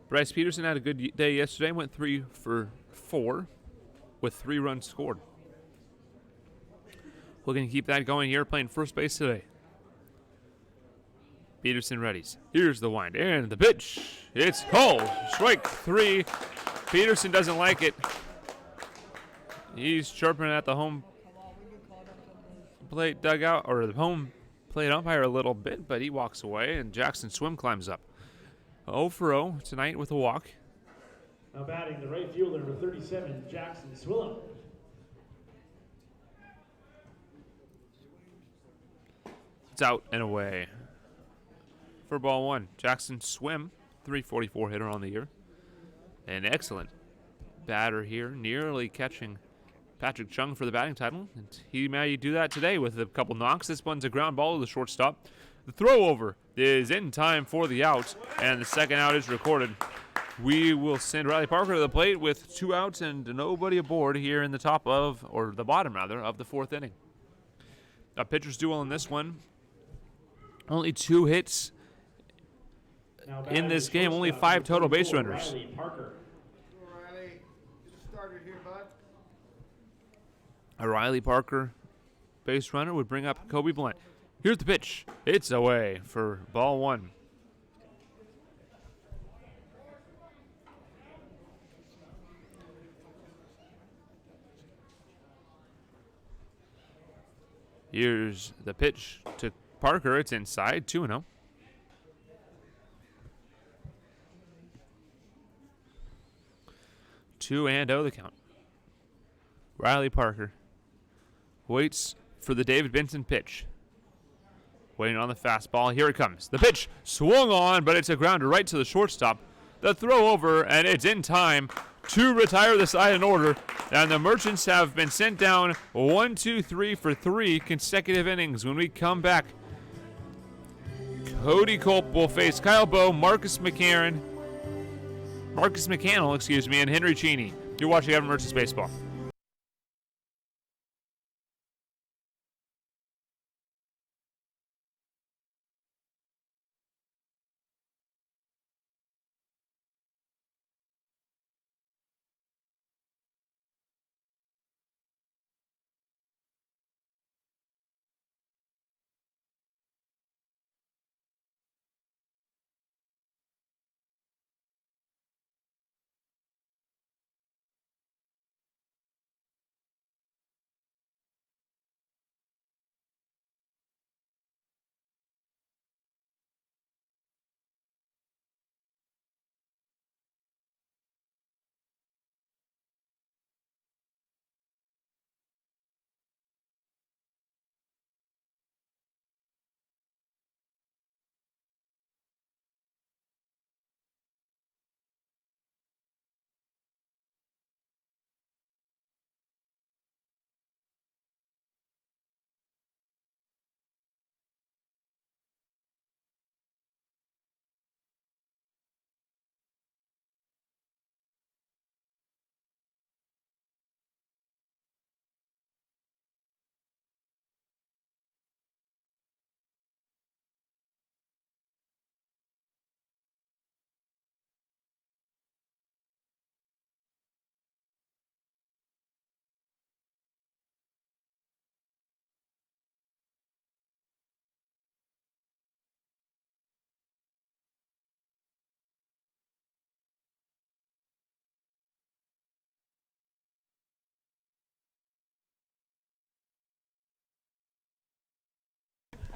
Speaker 1: Bryce Peterson had a good day yesterday. Went 3 for 4 with 3 runs scored. Looking to keep that going here, playing first base today. Peterson readies. Here's the wind and the pitch. It's called. Strike 3. Peterson doesn't like it. He's chirping at the home plate dugout, or the home plate umpire a little bit, but he walks away, and Jackson Swim climbs up. 0 for 0 tonight with a walk.
Speaker 2: Now batting the right fielder, number 37, Jackson Swillam.
Speaker 1: It's out and away. For ball 1, Jackson Swim, 344 hitter on the year. An excellent batter here, nearly catching Patrick Chung for the batting title. And he may do that today with a couple knocks. This one's a ground ball to the shortstop. The throw over is in time for the out, and the second out is recorded. We will send Riley Parker to the plate with 2 outs and nobody aboard here in the top of, or the bottom rather, of the 4th inning. A pitcher's duel in this one. Only 2 hits in this game, only 5 total base runners.
Speaker 2: Riley Parker.
Speaker 3: Riley, get started here, bud.
Speaker 1: A Riley Parker base runner would bring up Kobe Blunt. Here's the pitch. It's away for ball 1. Here's the pitch to Parker. It's inside, 2-0. Two and oh the count. Riley Parker waits for the David Benson pitch. Waiting on the fastball. Here it comes. The pitch swung on, but it's a grounder right to the shortstop. The throw over, and it's in time to retire the side in order. And the Merchants have been sent down 1, 2, 3 for 3 consecutive innings. When we come back, Cody Culp will face Kyle Bowe, Marcus McCannell, and Henry Cheney. You're watching Everett Merchants Baseball.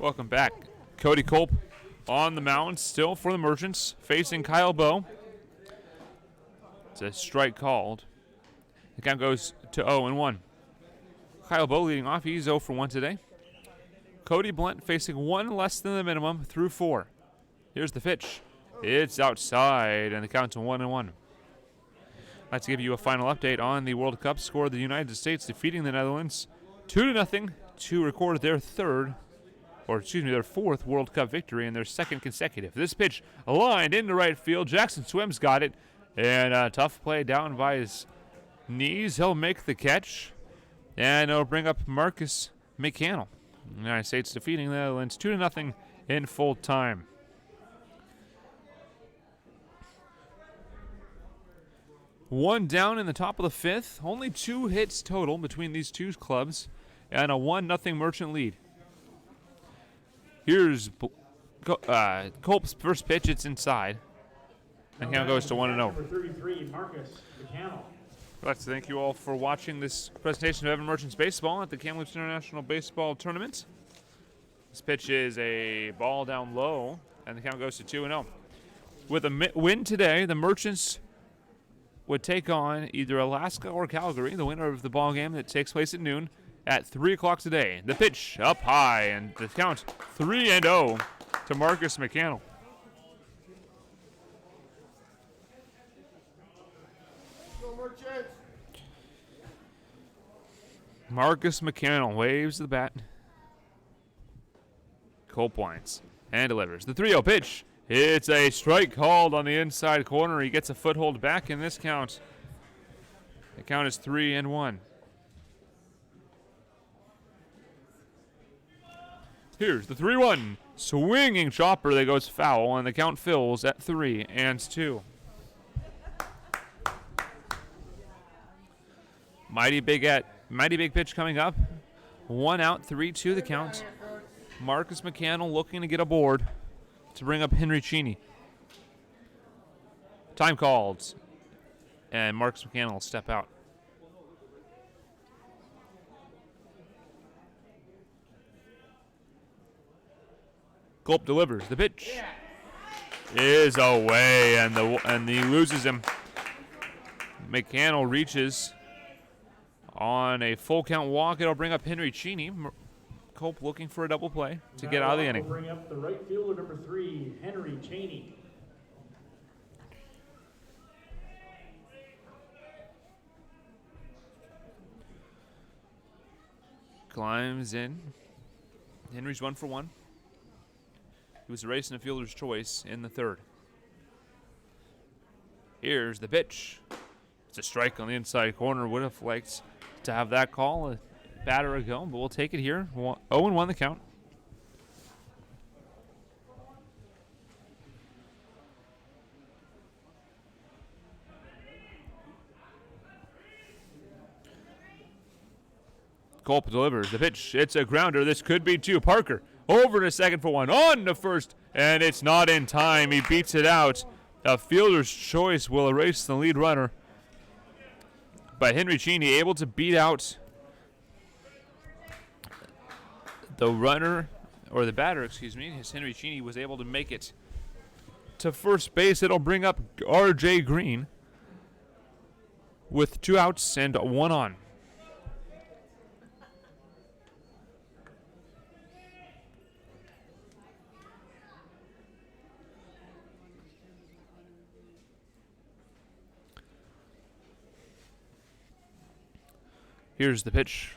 Speaker 1: Welcome back. Cody Culp on the mound still for the Merchants, facing Kyle Bowe. It's a strike called. The count goes to 0-1. Kyle Bowe leading off. He's 0 for 1 today. Cody Blunt facing 1 less than the minimum through 4. Here's the pitch. It's outside, and the count's 1-1. I'd like to give you a final update on the World Cup score. The United States defeating the Netherlands 2-0 to record their 3rd or excuse me, their 4th World Cup victory and their 2nd consecutive. This pitch lined into right field. Jackson Swims got it, and a tough play down by his knees. He'll make the catch, and it'll bring up Marcus McCannell. The United States defeating the Netherlands 2-0 in full time. One down in the top of the 5th. Only 2 hits total between these two clubs, and a 1-0 Merchant lead. Here's Culp's first pitch. It's inside. And count goes to 1-0.
Speaker 2: Number 33, Marcus McCannell.
Speaker 1: I'd like to thank you all for watching this presentation of Everett Merchants Baseball at the Kamloops International Baseball Tournament. This pitch is a ball down low, and the count goes to 2-0. With a win today, the Merchants would take on either Alaska or Calgary, the winner of the ball game that takes place at noon at 3 o'clock today. The pitch up high, and the count 3-0 to Marcus McCannell.
Speaker 3: Go Merchants.
Speaker 1: Marcus McCannell waves the bat. Culp winds and delivers. The 3-0 pitch. It's a strike called on the inside corner. He gets a foothold back in this count. The count is 3-1. Here's the 3-1. Swinging chopper that goes foul, and the count fills at 3-2. Mighty big pitch coming up. 1 out, 3-2 the count. Marcus McCannell looking to get aboard to bring up Henry Cheney. Time called, and Marcus McCannell will step out. Culp delivers. The pitch is away, and he loses him. McCannell reaches on a full count walk. It'll bring up Henry Cheney. Culp looking for a double play to get out of the inning.
Speaker 2: We'll bring up the right fielder, number 3, Henry Cheney.
Speaker 1: Climbs in. Henry's 1 for 1. He was erasing a fielder's choice in the 3rd. Here's the pitch. It's a strike on the inside corner. Would have liked to have that call a batter ago, but we'll take it here. 0-1 the count. Culp delivers the pitch. It's a grounder. This could be 2. Parker over to second for 1. On to first, and it's not in time. He beats it out. A fielder's choice will erase the lead runner. But Henry Cheney able to beat out the runner, or the batter, excuse me. As Henry Cheney was able to make it to first base. It'll bring up R.J. Green with 2 outs and 1 on. Here's the pitch.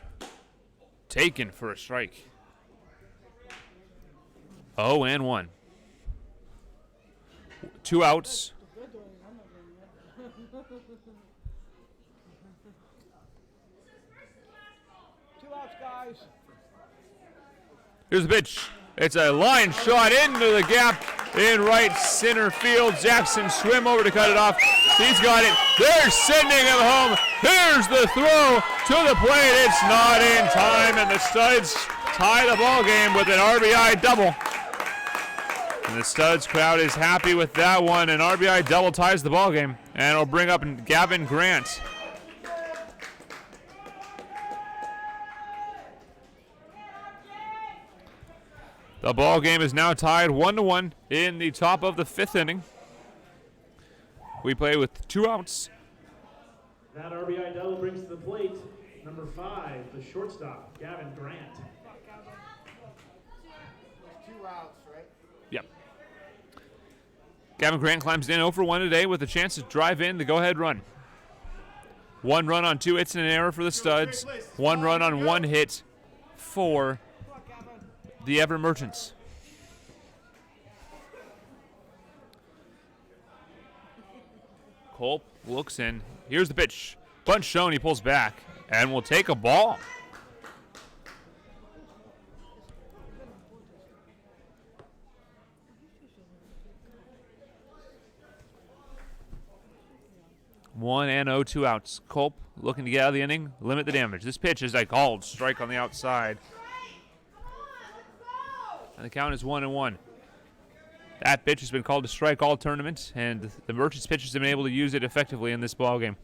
Speaker 1: Taken for a strike. 0-1. 2 outs.
Speaker 3: Guys.
Speaker 1: Here's the pitch. It's a line shot into the gap in right center field. Jackson Swim over to cut it off. He's got it. They're sending him home. Here's the throw to the plate. It's not in time, and the Studs tie the ball game with an RBI double. And the Studs crowd is happy with that one. An RBI double ties the ball game, and it'll bring up Gavin Grant. The ball game is now tied 1-1 in the top of the 5th inning. We play with 2 outs.
Speaker 2: That RBI double brings to the plate number 5, the shortstop, Gavin Grant.
Speaker 3: 2 outs, right?
Speaker 1: Yep. Gavin Grant climbs in 0 for 1 today with a chance to drive in the go-ahead run. 1 run on 2 hits and an error for the Studs. 1 run on 1 hit for the Everett Merchants. Culp looks in. Here's the pitch. Bunt shown. He pulls back and will take a ball. One and 0, 2 outs. Culp looking to get out of the inning, limit the damage. This pitch is a called strike on the outside. And the count is 1-1. That pitch has been called a strike all tournament, and the Merchants pitchers have been able to use it effectively in this ballgame.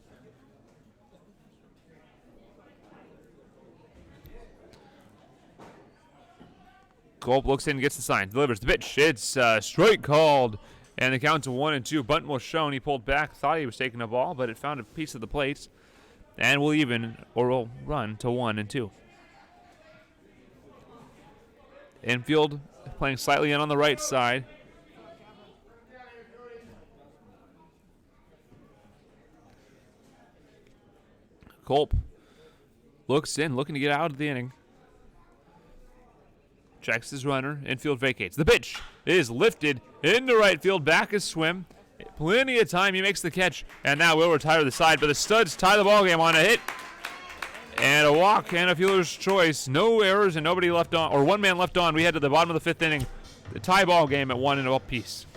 Speaker 1: Culp looks in, gets the sign, delivers the pitch. It's strike called, and the count's 1-2. Bunt was shown. He pulled back, thought he was taking a ball, but it found a piece of the plate, and will even or will run to 1-2. Infield playing slightly in on the right side. Culp looks in, looking to get out of the inning. Checks his runner. Infield vacates. The pitch is lifted into right field. Back is swim. Plenty of time. He makes the catch, and now will retire the side. But the Studs tie the ball game on a hit and a walk and a fielder's choice. No errors and nobody left on, or one man left on. We head to the bottom of the fifth inning. The tie ball game at 1-0 apiece.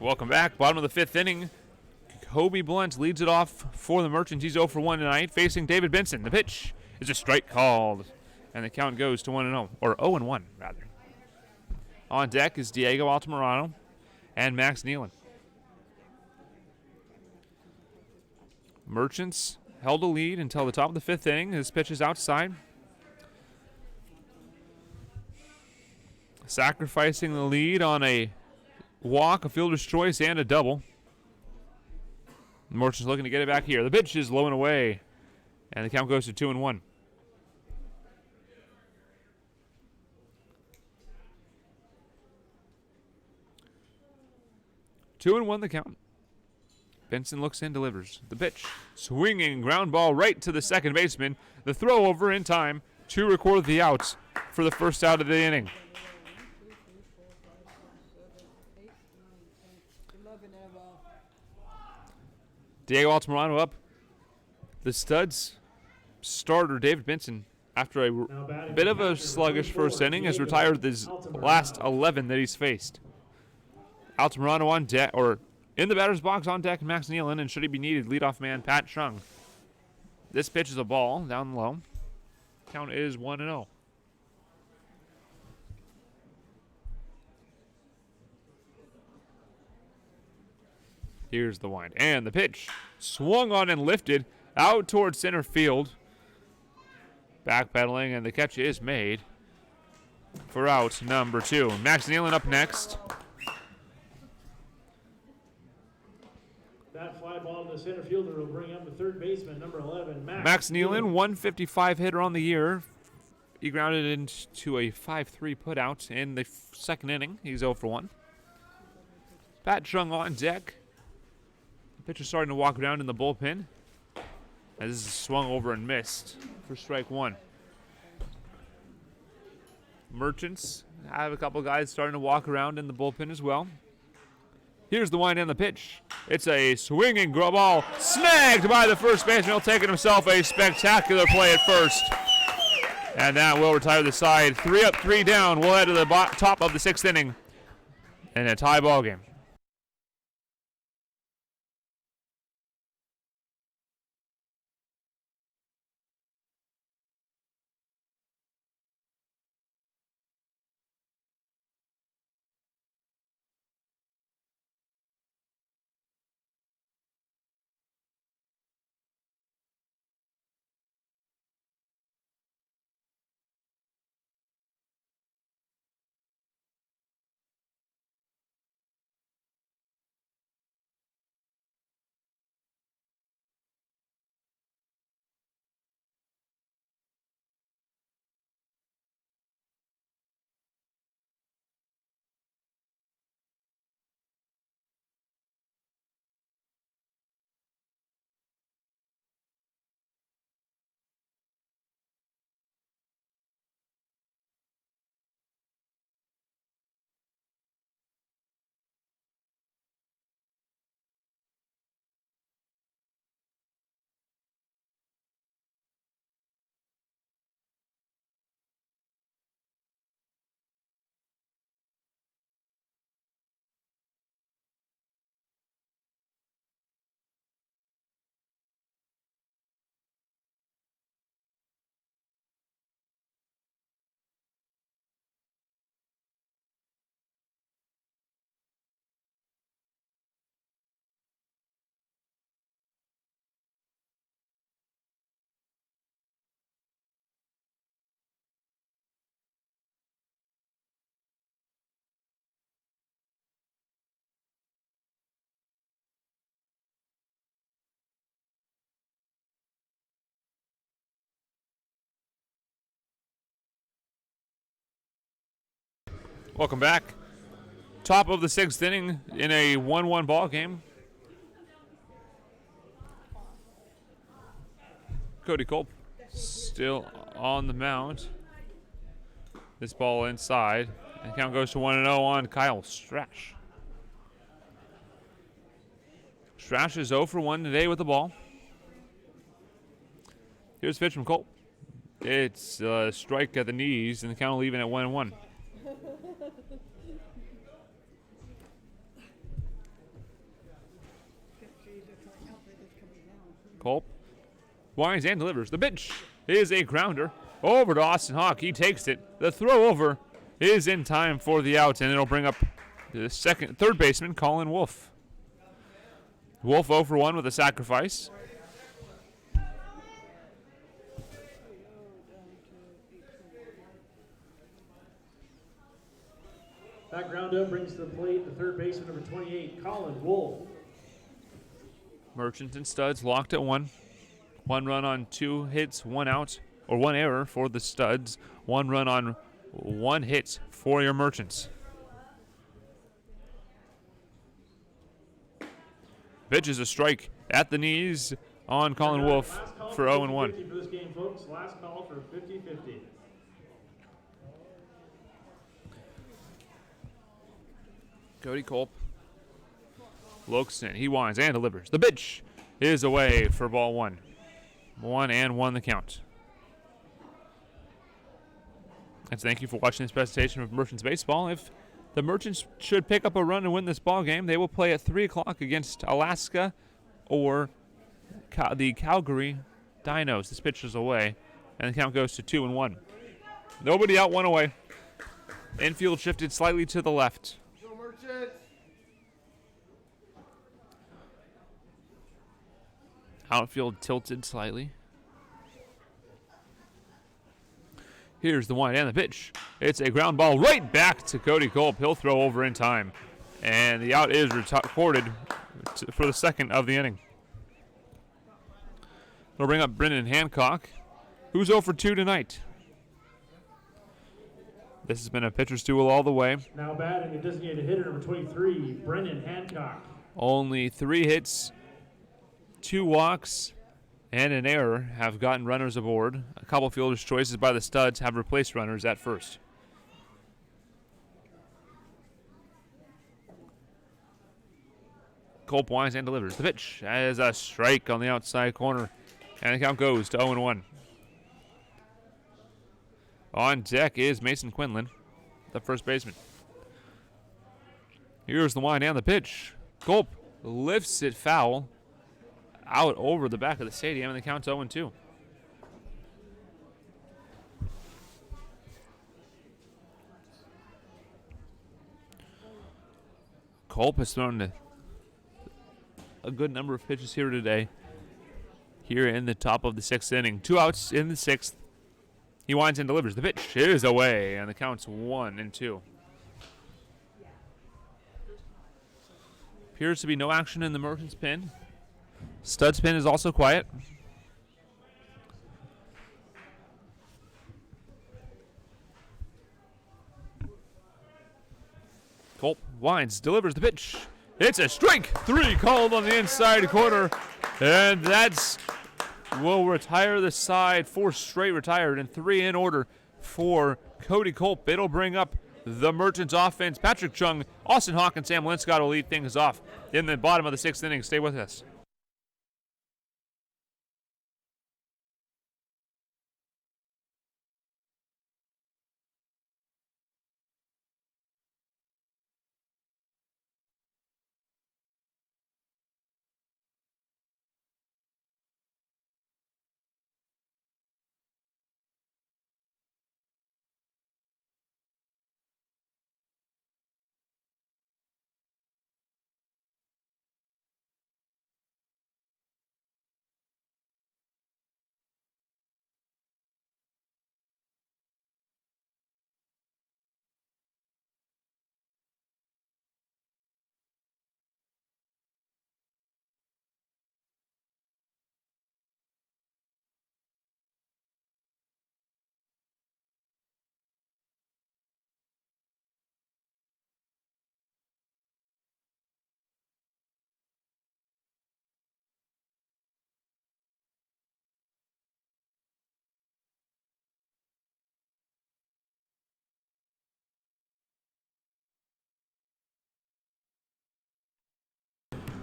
Speaker 1: Welcome back. Bottom of the fifth inning. Kobe Blunt leads it off for the Merchants. He's 0 for 1 tonight, facing David Benson. The pitch is a strike called, and the count goes to 1-0, or 0-1, rather. On deck is Diego Altamirano and Max Nealon. Merchants held a lead until the top of the fifth inning. This pitch is outside. Sacrificing the lead on a walk, a fielder's choice, and a double. Merchants looking to get it back here. The pitch is low and away, and the count goes to 2-1. Two and one the count. Benson looks in, delivers. The pitch, swinging ground ball right to the second baseman. The throw over in time to record the outs for the first out of the inning. Diego Altamirano up. The Studs starter, David Benson, after a bit of a sluggish first inning, has retired his last 11 that he's faced. Altamirano on deck, or in the batter's box on deck, Max Nealon, and should he be needed, leadoff man Pat Chung. This pitch is a ball down low. Count is 1-0. Here's the wind. And the pitch swung on and lifted out towards center field. Backpedaling, and the catch is made for out number 2. Max Nealon up next.
Speaker 2: That fly ball the center fielder will bring up the third baseman, number 11,
Speaker 1: Max Nealon, 155 hitter on the year. He grounded into a 5-3 putout in the second inning. He's 0 for 1. Pat Chung on deck. The pitcher starting to walk around in the bullpen. As this is swung over and missed for strike 1. Merchants have a couple guys starting to walk around in the bullpen as well. Here's the wind and the pitch. It's a swinging ball snagged by the first baseman. He'll take it himself. A spectacular play at first. And that will retire the side. 3 up, 3 down. We'll head to the top of the 6th inning in a tie ball game. Welcome back. Top of the 6th inning in a 1-1 ball game. Cody Culp still on the mound. This ball inside. And count goes to 1-0 on Kyle Strash. Strash is 0 for 1 today with the ball. Here's a pitch from Culp. It's a strike at the knees, and the count will leave it at 1-1. Culp winds and delivers. The pitch is a grounder over to Austin Hawk. He takes it. The throw over is in time for the out, and it'll bring up the third baseman, Colin Wolf. Wolf 0 for 1 with a sacrifice.
Speaker 2: That ground up brings to the plate the third baseman, number 28, Colin Wolf.
Speaker 1: Merchant and Studs locked at 1. 1 run on 2 hits, 1 out, or 1 error for the Studs. 1 run on 1 hit for your Merchants. Pitch is a strike at the knees on Colin Wolf for 0-1.
Speaker 2: For this game, folks. Last call for 50-50.
Speaker 1: Cody Culp looks in. He winds and delivers. The pitch is away for ball 1. 1-1 the count. And thank you for watching this presentation of Merchants Baseball. If the Merchants should pick up a run and win this ball game, they will play at 3 o'clock against Alaska or the Calgary Dinos. This pitch is away, and the count goes to 2-1. Nobody out, 1 away. Infield shifted slightly to the left.
Speaker 3: Go Merchants.
Speaker 1: Outfield tilted slightly. Here's the wind and the pitch. It's a ground ball right back to Cody Culp. He'll throw over in time. And the out is recorded for the second of the inning. It'll bring up Brennan Hancock, who's 0 for 2 tonight. This has been a pitcher's duel all the way.
Speaker 2: Now batting the designated hitter, number 23, Brennan Hancock.
Speaker 1: Only 3 hits, 2 walks, and an error have gotten runners aboard. A couple fielders' choices by the studs have replaced runners at first. Culp winds and delivers. The pitch as a strike on the outside corner, and the count goes to 0-1. On deck is Mason Quinlan, the first baseman. Here's the wind and the pitch. Culp lifts it foul out over the back of the stadium, and the count's 0-2. Culp has thrown a good number of pitches here today. Here in the top of the 6th inning. 2 outs in the 6th. He winds and delivers. The pitch is away, and the count's 1-2. Appears to be no action in the Merchants pin. Stud's pin is also quiet. Culp winds, delivers the pitch. It's a strike. 3 called on the inside corner. And that's will retire the side. 4 straight retired and 3 in order for Cody Culp. It'll bring up the Merchants offense. Patrick Chung, Austin Hawk, and Sam Linscott will lead things off in the bottom of the 6th inning. Stay with us.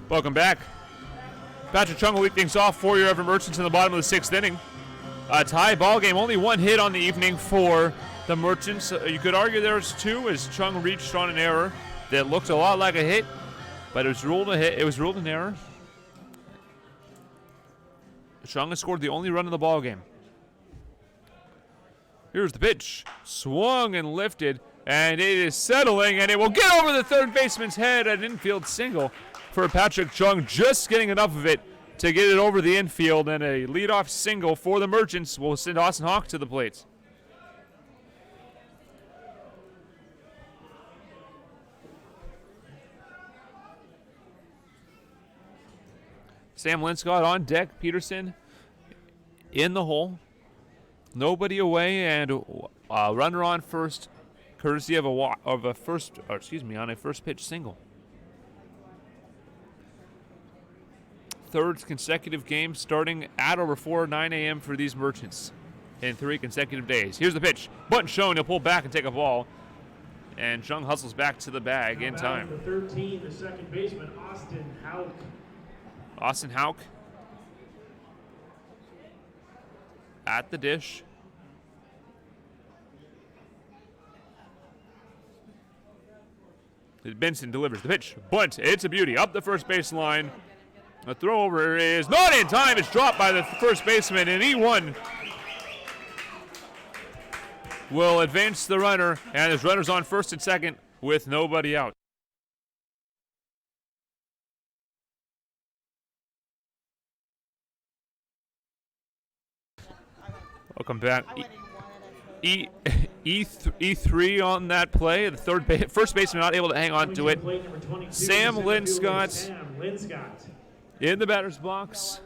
Speaker 1: Welcome back. Patrick Chung will lead things off for your Everett Merchants in the bottom of the 6th inning. A tie ball game. Only 1 hit on the evening for the Merchants. You could argue there's 2 as Chung reached on an error that looked a lot like a hit, but it was ruled a hit. It was ruled an error. Chung has scored the only run in the ball game. Here's the pitch. Swung and lifted, and it is settling, and it will get over the third baseman's head. An infield single for Patrick Chung, just getting enough of it to get it over the infield, and a leadoff single for the Merchants will send Austin Hawk to the plate. Sam Linscott on deck. Peterson in the hole. Nobody away, and a runner on first, courtesy of a first pitch single. Third consecutive game starting at or before 9 a.m. for these Merchants in 3 consecutive days. Here's the pitch. Button shown. He'll pull back and take a ball. And Chung hustles back to the bag in time.
Speaker 2: Number 13, the second baseman, Austin Hauk.
Speaker 1: Austin Hauk at the dish. Benson delivers the pitch. Bunt. It's a beauty. Up the first base line. The throw over is not in time. It's dropped by the first baseman, and E1 will advance the runner, and there's runners on first and second with nobody out. Welcome back. E3 on that play. The first baseman not able to hang on to it. Sam Linscott in the batter's box.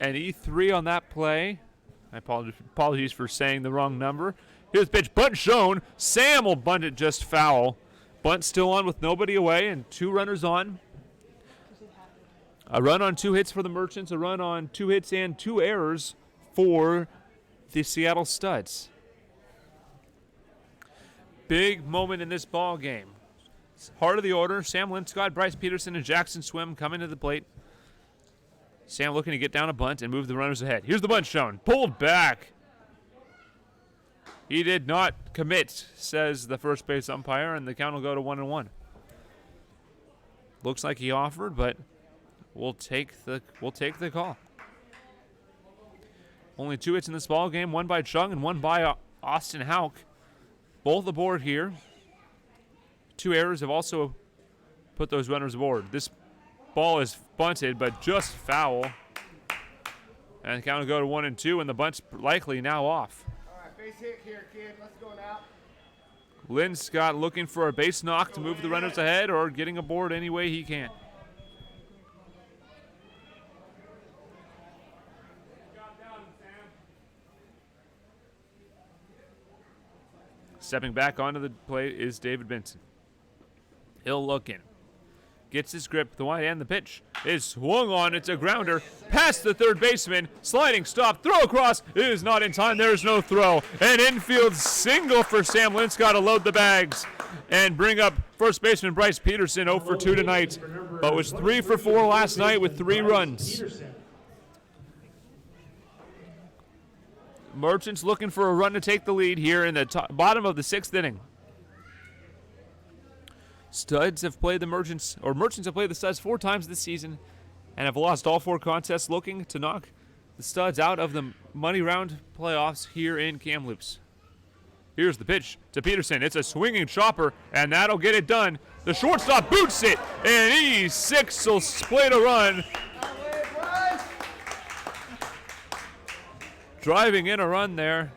Speaker 1: an E3 on that play. I apologies for saying the wrong number. Here's the pitch. Bunt shown. Sam will bunt it just foul. Bunt still on with nobody away and 2 runners on. A run on 2 hits for the Merchants. A run on 2 hits and 2 errors for the Seattle Studs. Big moment in this ball game. Heart of the order. Sam Linscott, Bryce Peterson, and Jackson Swim coming to the plate. Sam looking to get down a bunt and move the runners ahead. Here's the bunt shown. Pulled back. He did not commit, says the first base umpire, and the count will go to 1-1. Looks like he offered, but we'll take the call. Only 2 hits in this ball game, 1 by Chung and 1 by Austin Hauk. Both aboard here. 2 errors have also put those runners aboard. This ball is bunted, but just foul. And the count will go to 1-2, and the bunt's likely now off.
Speaker 3: All right, base hit here, kid. Let's go now.
Speaker 1: Lynn Scott looking for a base knock to move the runners ahead or getting aboard any way he can. Stepping back onto the plate is David Benson. He'll look in. Gets his grip. The wide and the pitch is swung on. It's a grounder. Past the third baseman. Sliding stop. Throw across. It is not in time. There's no throw. An infield single for Sam Linscott to load the bags and bring up first baseman Bryce Peterson 0 for 2 tonight, but was 3 for 4 last night with 3 runs. Merchants looking for a run to take the lead here in the bottom of the 6th inning. Studs have played the Merchants, or Merchants have played the Studs 4 times this season and have lost all 4 contests, looking to knock the Studs out of the money round playoffs here in Kamloops. Here's the pitch to Peterson. It's a swinging chopper, and that'll get it done. The shortstop boots it, and E6 will split a run. Driving in a run there.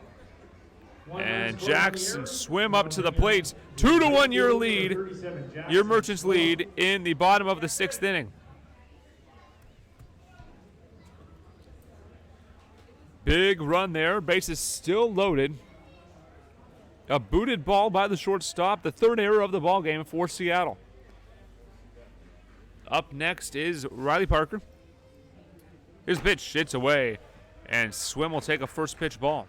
Speaker 1: And Jackson Swim up to the plate. 2-1 your lead. Your Merchants lead in the bottom of the 6th inning. Big run there. Base is still loaded. A booted ball by the shortstop. The 3rd error of the ball game for Seattle. Up next is Riley Parker. His pitch. It's away. And Swim will take a first pitch ball.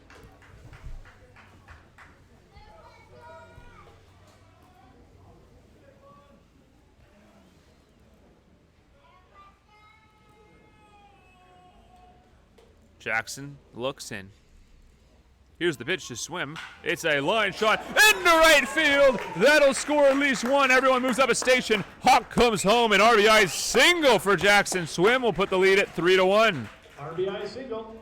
Speaker 1: Jackson looks in. Here's the pitch to Swim. It's a line shot into right field. That'll score at least 1. Everyone moves up a station. Hawk comes home, and RBI single for Jackson. Swim will put the lead at 3-1.
Speaker 2: RBI single.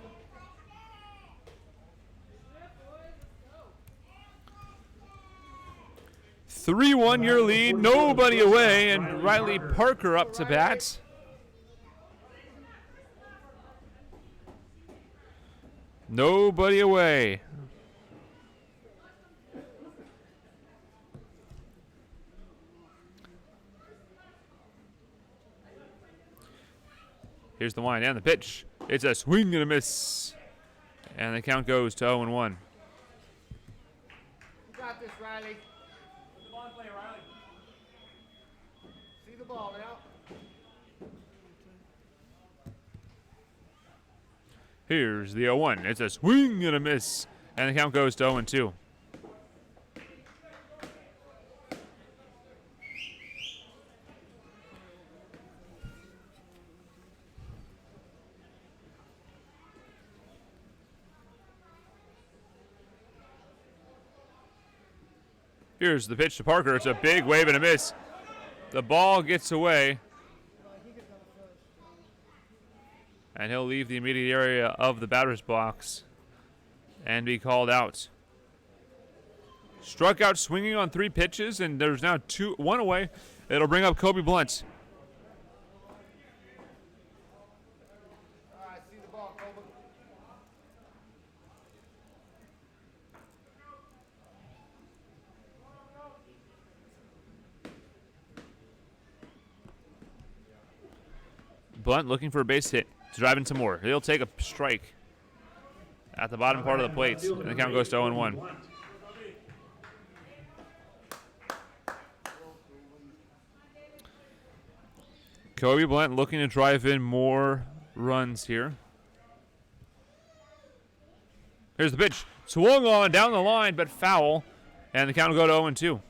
Speaker 1: Three-1 your lead. Nobody away, and Riley Parker up to bat. Nobody away. Here's the wind and the pitch. It's a swing and a miss. And the count goes to 0-1.
Speaker 3: You got this, Riley.
Speaker 2: Put the ball in play, Riley.
Speaker 3: See the ball now.
Speaker 1: Here's the 0-1. It's a swing and a miss. And the count goes to 0-2. Here's the pitch to Parker. It's a big wave and a miss. The ball gets away. And he'll leave the immediate area of the batter's box and be called out. Struck out swinging on 3 pitches, and there's now 1 away. It'll bring up Kobe Blunt.
Speaker 3: All right, see the ball, Colbert.
Speaker 1: Blunt looking for a base hit. driving some more. He'll take a strike at the bottom part of the plate, and the count goes to 0-1. Kobe Blunt looking to drive in more runs here. Here's the pitch. Swung on down the line, but foul. And the count will go to 0-2.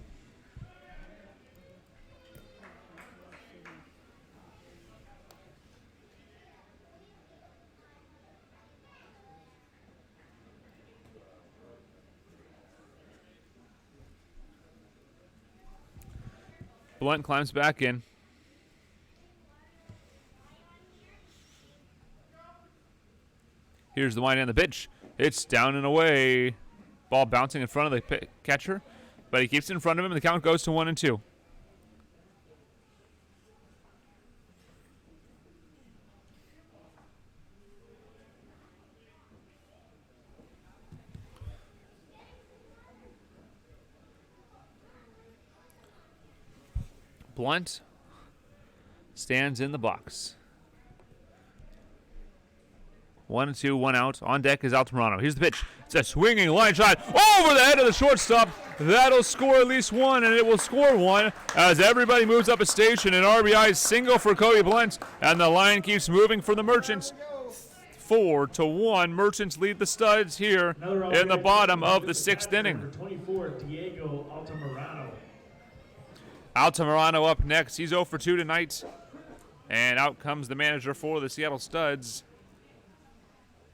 Speaker 1: Blunt climbs back in. Here's the wind and the pitch. It's down and away. Ball bouncing in front of the catcher, but he keeps it in front of him, and the count goes to 1-2. Blunt stands in the box. 1-2, 1 out. On deck is Altamirano. Here's the pitch. It's a swinging line shot over the head of the shortstop. That'll score at least one, and it will score one as everybody moves up a station. An RBI single for Kobe Blunt, and the line keeps moving for the Merchants. 4-1. Merchants lead the Studs here in the bottom of the 6th inning.
Speaker 2: Number 24, Diego Altamirano.
Speaker 1: Altamirano up next. He's 0 for 2 tonight. And out comes the manager for the Seattle Studs.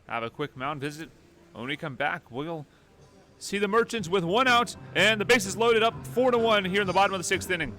Speaker 1: Have a quick mound visit. When we come back, we'll see the Merchants with 1 out and the bases loaded up 4-1 here in the bottom of the 6th inning.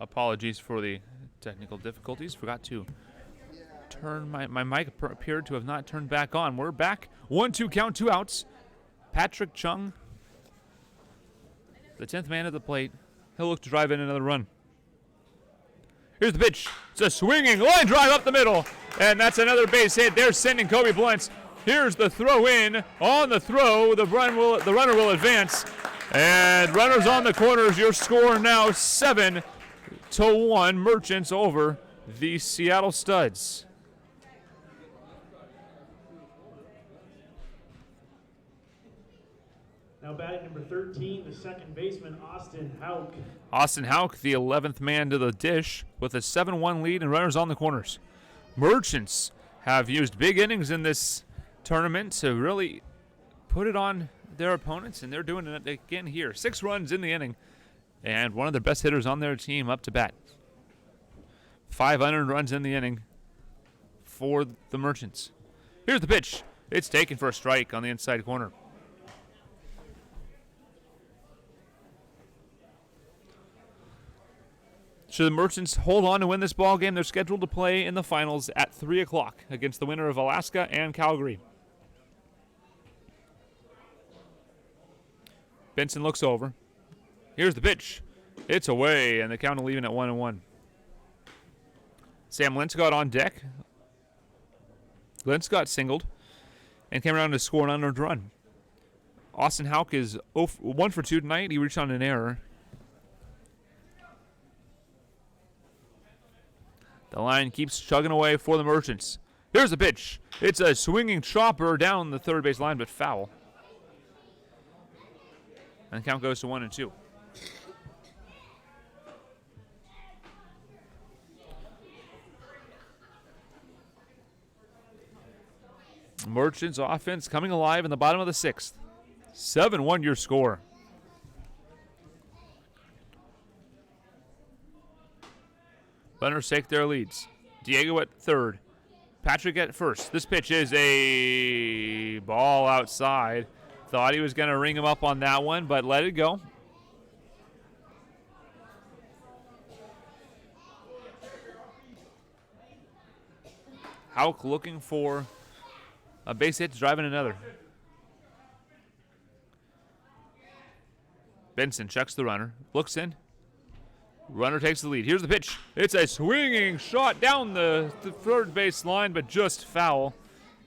Speaker 1: Apologies for the technical difficulties. Forgot to turn my mic appeared to have not turned back on. We're back. 1-2 count, 2 outs. Patrick Chung, the 10th man at the plate. He'll look to drive in another run. Here's the pitch. It's a swinging line drive up the middle, and that's another base hit. They're sending Kobe Blunts. Here's the throw in. On the throw, the runner will advance, and runners on the corners. Your score now 7-1. Merchants over the Seattle Studs.
Speaker 2: Now batting number 13, the second baseman, Austin Hauk.
Speaker 1: Austin Hauk, the 11th man to the dish, with a 7-1 lead and runners on the corners. Merchants have used big innings in this tournament to really put it on their opponents, and they're doing it again here. 6 runs in the inning, and one of their best hitters on their team up to bat. 5 unearned runs in the inning for the Merchants. Here's the pitch. It's taken for a strike on the inside corner. Should the Merchants hold on to win this ball game, they're scheduled to play in the finals at 3 o'clock against the winner of Alaska and Calgary. Benson looks over. Here's the pitch. It's away, and the count will leave it at 1-1. Sam Linscott on deck. Linscott singled and came around to score an unearned run. Austin Hauk is 1 for 2 tonight. He reached on an error. The line keeps chugging away for the Merchants. Here's the pitch. It's a swinging chopper down the third base line, but foul. And the count goes to 1-2. Merchants offense coming alive in the bottom of the 6th. 7-1 your score. Runners take their leads. Diego at third. Patrick at first. This pitch is a ball outside. Thought he was going to ring him up on that one, but let it go. Hauk looking for a base hit to drive in another. Benson checks the runner. Looks in. Runner takes the lead. Here's the pitch. It's a swinging shot down the third base line, but just foul.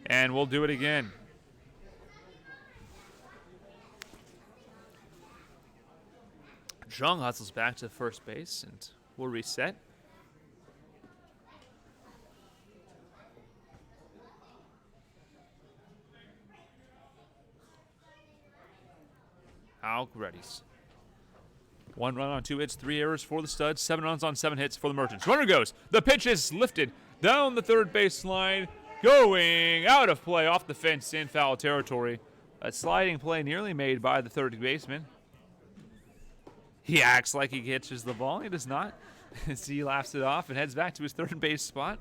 Speaker 1: And we'll do it again. Chung hustles back to first base, and we'll reset. Hauk readies. 1 run on 2 hits, 3 errors for the Studs, 7 runs on 7 hits for the Merchants. Runner goes. The pitch is lifted down the third base line, going out of play off the fence in foul territory. A sliding play nearly made by the third baseman. He acts like he catches the ball. He does not. As he laughs it off and heads back to his third base spot.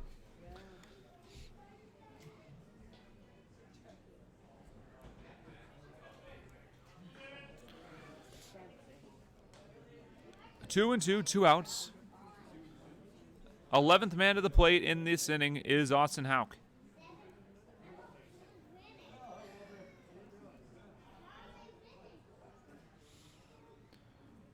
Speaker 1: Two and two, 2 outs. 11th man to the plate in this inning is Austin Hauk.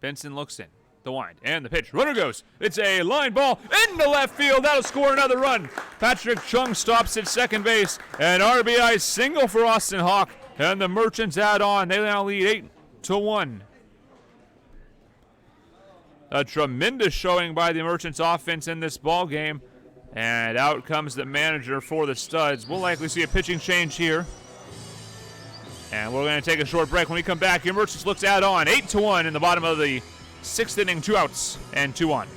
Speaker 1: Benson looks in. The wind and the pitch. Runner goes. It's a line ball into left field. That'll score another run. Patrick Chung stops at second base. An RBI single for Austin Hauk. And the Merchants add on. They now lead 8-1. A tremendous showing by the Merchants offense in this ball game. And out comes the manager for the Studs. We'll likely see a pitching change here. And we're going to take a short break. When we come back, your Merchants looks add on. 8-1 in the bottom of the 6th inning, 2 outs and 2 on.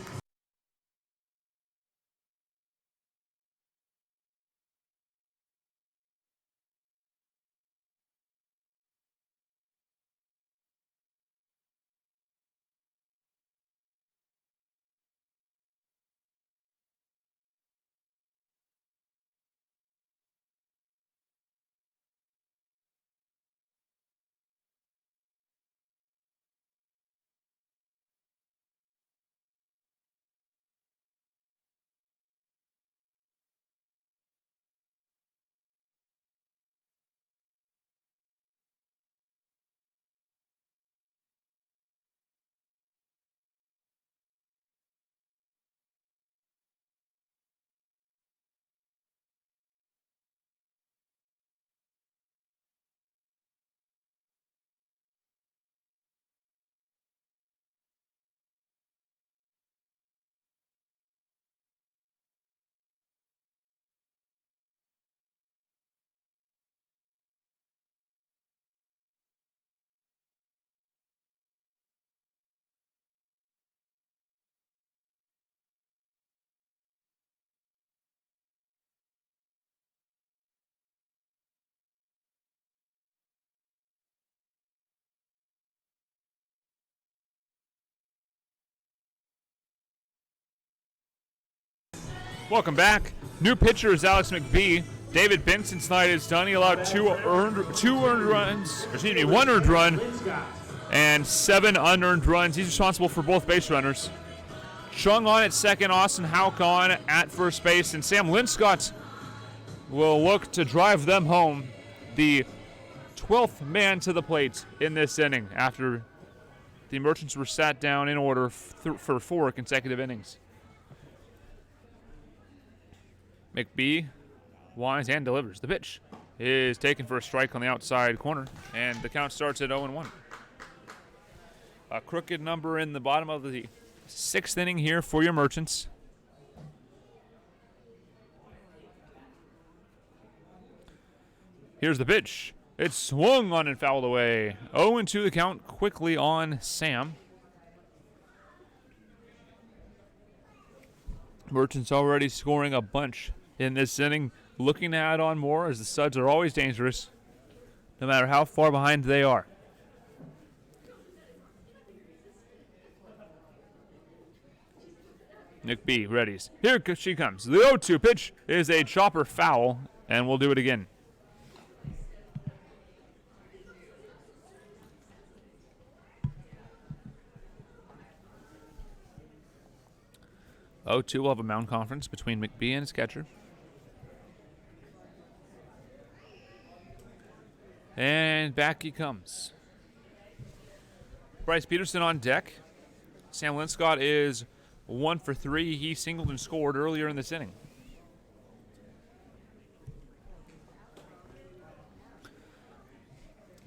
Speaker 1: Welcome back. New pitcher is Alex McBee. David Benson's night is done. He allowed one earned run and 7 unearned runs. He's responsible for both base runners. Chung on at second, Austin Hauk on at first base, and Sam Linscott will look to drive them home, the 12th man to the plate in this inning after the Merchants were sat down in order for 4 consecutive innings. McBee winds and delivers. The pitch is taken for a strike on the outside corner, and the count starts at 0-1. A crooked number in the bottom of the 6th inning here for your Merchants. Here's the pitch. It's swung on and fouled away. 0-2 the count quickly on Sam. Merchants already scoring a bunch in this inning. Looking to add on more, as the Studs are always dangerous, no matter how far behind they are. McBee readies. Here she comes. The 0-2 pitch is a chopper foul, and we'll do it again. We'll have a mound conference between McBee and his catcher. And back he comes. Bryce Peterson on deck. Sam Linscott is 1 for 3. He singled and scored earlier in this inning.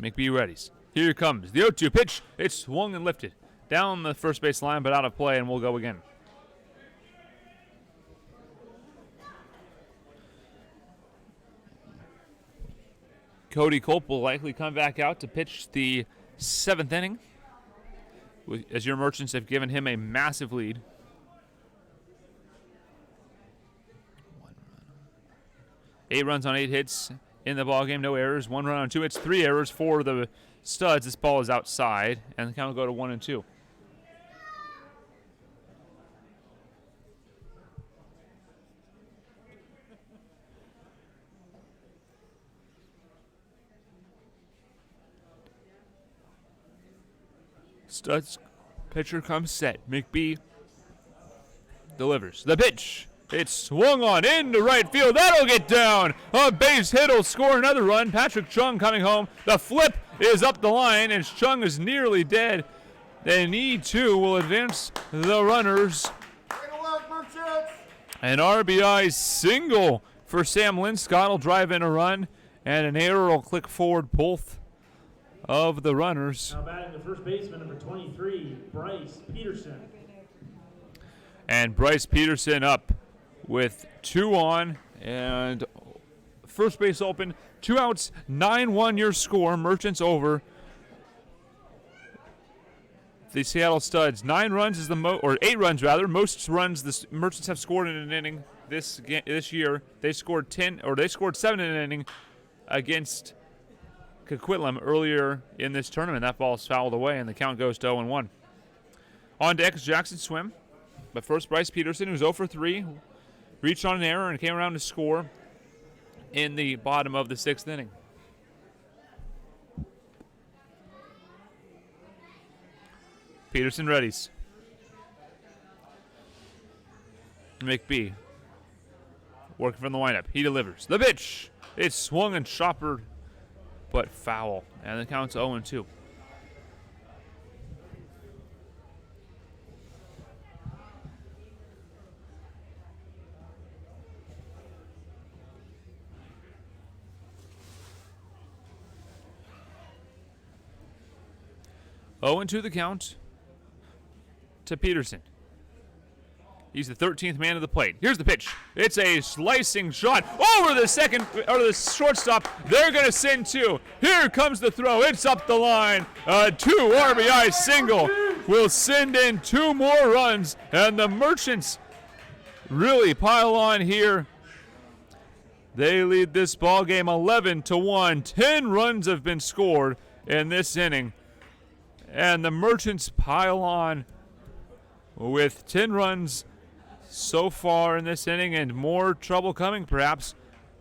Speaker 1: McBee readies. Here comes the 0-2 pitch. It's swung and lifted down the first base line, but out of play, and we'll go again. Cody Culp will likely come back out to pitch the 7th inning, as your Merchants have given him a massive lead. 8 runs on 8 hits in the ballgame, no errors. 1 run on 2 hits, 3 errors for the Studs. This ball is outside, and the count will go to 1-2. Studs pitcher comes set. McBee delivers. The pitch. It's swung on into right field. That'll get down. A base hit will score another run. Patrick Chung coming home. The flip is up the line, and Chung is nearly dead. Then E2 will advance the runners. An RBI single for Sam Linscott will drive in a run, and an error will click forward both of the runners.
Speaker 2: Now batting the first baseman, number 23, Bryce Peterson.
Speaker 1: And Bryce Peterson up with 2 on, and first base open. 2 outs, 9-1 your score. Merchants over the Seattle Studs. 9 runs is the 8 runs rather. Most runs the Merchants have scored in an inning this year. They scored 7 in an inning against Coquitlam earlier in this tournament. That ball is fouled away, and the count goes to 0-1. On deck is Jackson Swim, but first Bryce Peterson, who's 0 for 3, reached on an error and came around to score in the bottom of the 6th inning. Peterson readies. McBee working from the windup. He delivers. The pitch. It's swung and choppered, but foul, and the count's 0-2. To the count to Peterson. He's the 13th man to the plate. Here's the pitch. It's a slicing shot over the the shortstop. They're going to send 2. Here comes the throw. It's up the line. A 2 RBI single will send in 2 more runs, and the Merchants really pile on here. They lead this ball game 11-1. 10 runs have been scored in this inning, and the Merchants pile on with 10 runs so far in this inning, and more trouble coming perhaps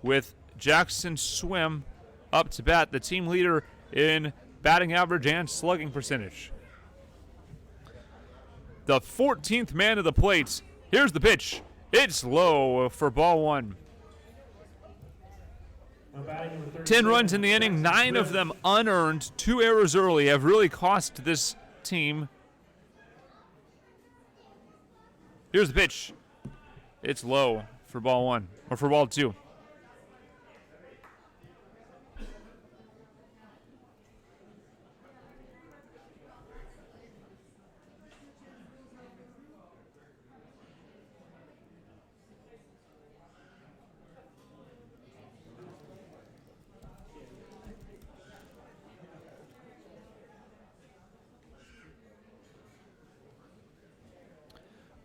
Speaker 1: with Jackson Swim up to bat, the team leader in batting average and slugging percentage. The 14th man to the plate. Here's the pitch. It's low for ball one. 10 runs in the inning, 9 of them unearned. 2 errors early have really cost this team. Here's the pitch. It's low for ball one, or for ball two.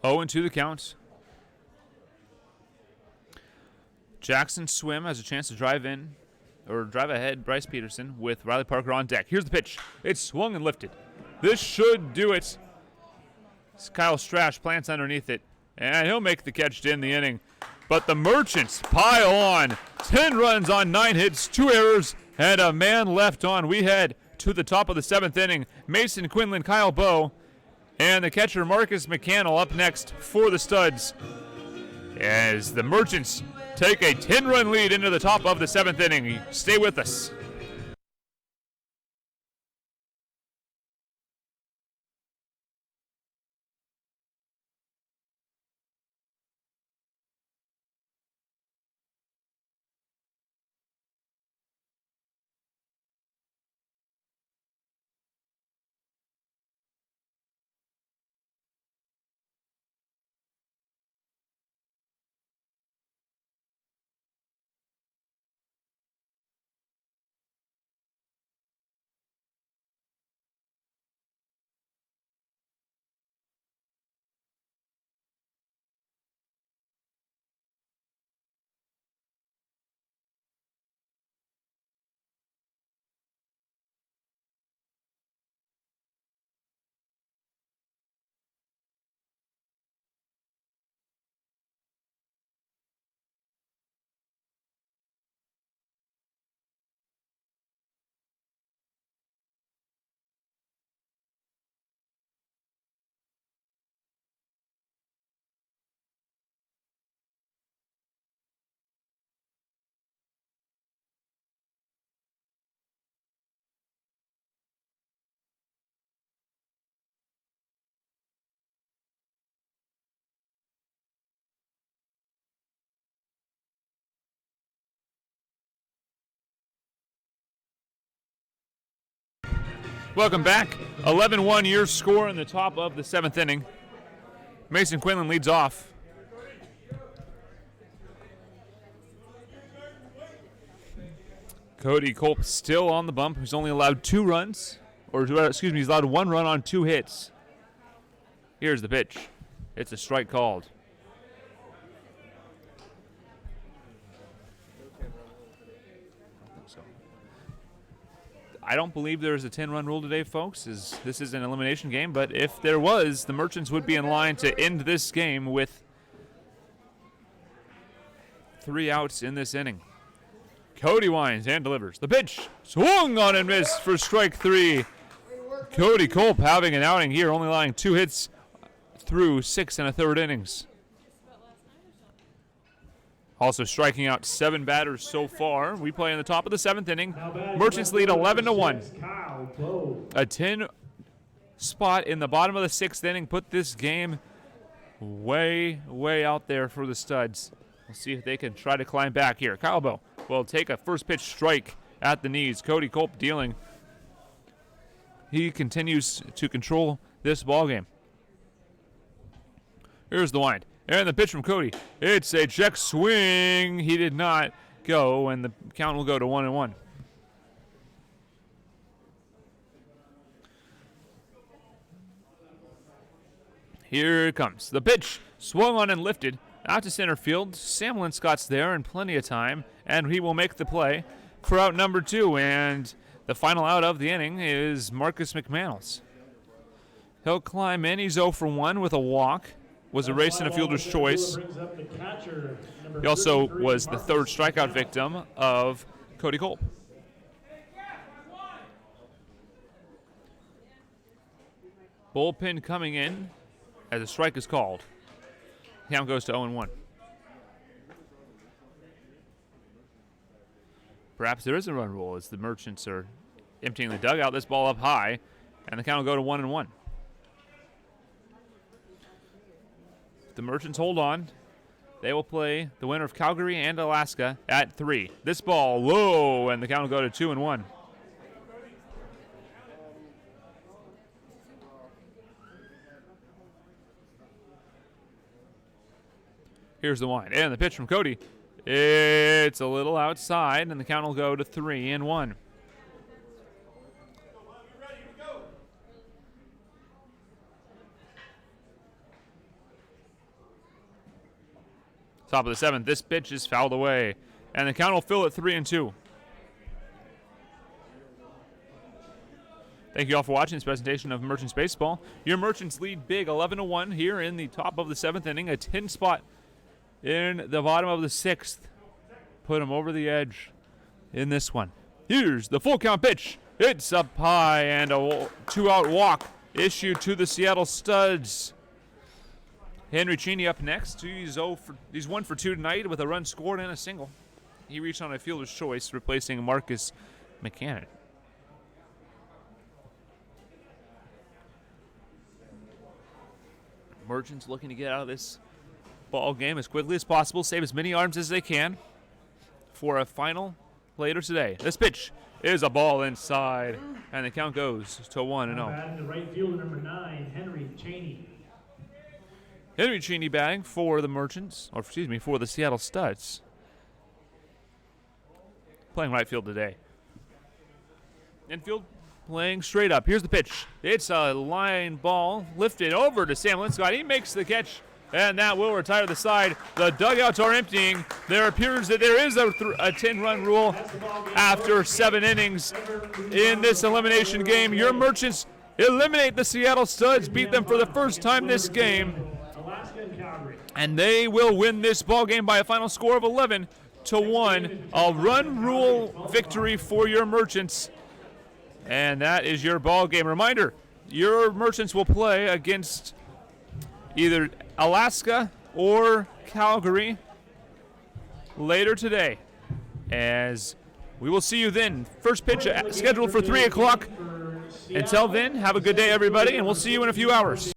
Speaker 1: Oh, and 2 the count. Jackson Swim has a chance to drive in, or drive ahead Bryce Peterson with Riley Parker on deck. Here's the pitch. It's swung and lifted. This should do it. Kyle Strash plants underneath it, and he'll make the catch to end the inning. But the Merchants pile on. 10 runs on 9 hits, 2 errors, and a man left on. We head to the top of the 7th inning. Mason Quinlan, Kyle Bowe, and the catcher Marcus McCannell up next for the Studs, as the Merchants take a 10-run lead into the top of the 7th inning. Stay with us. Welcome back. 11-1 your score in the top of the 7th inning. Mason Quinlan leads off. Cody Culp still on the bump. He's only allowed 2 runs, or excuse me, he's allowed 1 run on 2 hits. Here's the pitch. It's a strike called. I don't believe there is a 10-run rule today, folks, as this is an elimination game, but if there was, the Merchants would be in line to end this game with 3 outs in this inning. Cody winds and delivers. The pitch swung on and missed for strike 3. Cody Culp having an outing here, only allowing 2 hits through 6 1/3 innings. Also striking out 7 batters so far. We play in the top of the 7th inning. Merchants lead 11-1. A 10 spot in the bottom of the 6th inning put this game way, way out there for the Studs. We'll see if they can try to climb back here. Kyle Bowe will take a first pitch strike at the knees. Cody Culp dealing. He continues to control this ballgame. Here's the wind. And the pitch from Cody. It's a check swing. He did not go, and the count will go to 1-1. Here it comes. The pitch swung on and lifted out to center field. Sam Linscott's there in plenty of time, and he will make the play for out number 2. And the final out of the inning is Marcus McManus. He'll climb in. He's 0 for 1 with a walk. was a race and a fielder's choice. He also was the third strikeout victim of Cody Culp. Bullpen coming in as a strike is called. Count goes to 0-1. Perhaps there is a run rule as the Merchants are emptying the dugout. This ball up high, and the count will go to 1-1. The Merchants hold on. They will play the winner of Calgary and Alaska at 3. This ball low, and the count will go to 2-1. Here's the wind, and the pitch from Cody. It's a little outside, and the count will go to 3-1. Top of the 7th, this pitch is fouled away, and the count will fill at 3-2. Thank you all for watching this presentation of Merchants Baseball. Your Merchants lead big 11-1 here in the top of the 7th inning, a 10 spot in the bottom of the 6th. Put them over the edge in this one. Here's the full count pitch. It's up high, and a 2-out walk issued to the Seattle Studs. Henry Cheney up next. He's 1 for 2 tonight with a run scored and a single. He reached on a fielder's choice, replacing Marcus McCann. Merchants looking to get out of this ball game as quickly as possible, save as many arms as they can for a final later today. This pitch is a ball inside, and the count goes to 1-0.
Speaker 2: Batting the right fielder, number 9, Henry Cheney.
Speaker 1: Henry Cheney batting for the Merchants, or excuse me, for the Seattle Studs. Playing right field today. Infield playing straight up. Here's the pitch. It's a line ball lifted over to Sam Linscott. He makes the catch, and that will retire the side. The dugouts are emptying. There appears that there is a 10-run rule after 7 innings in this elimination game. Your Merchants eliminate the Seattle Studs, beat them for the first time this game, and they will win this ball game by a final score of 11-1. A run rule victory for your Merchants, and that is your ball game. Reminder, your Merchants will play against either Alaska or Calgary later today, as we will see you then. First pitch scheduled for 3 o'clock. Until then, have a good day, everybody, and we'll see you in a few hours.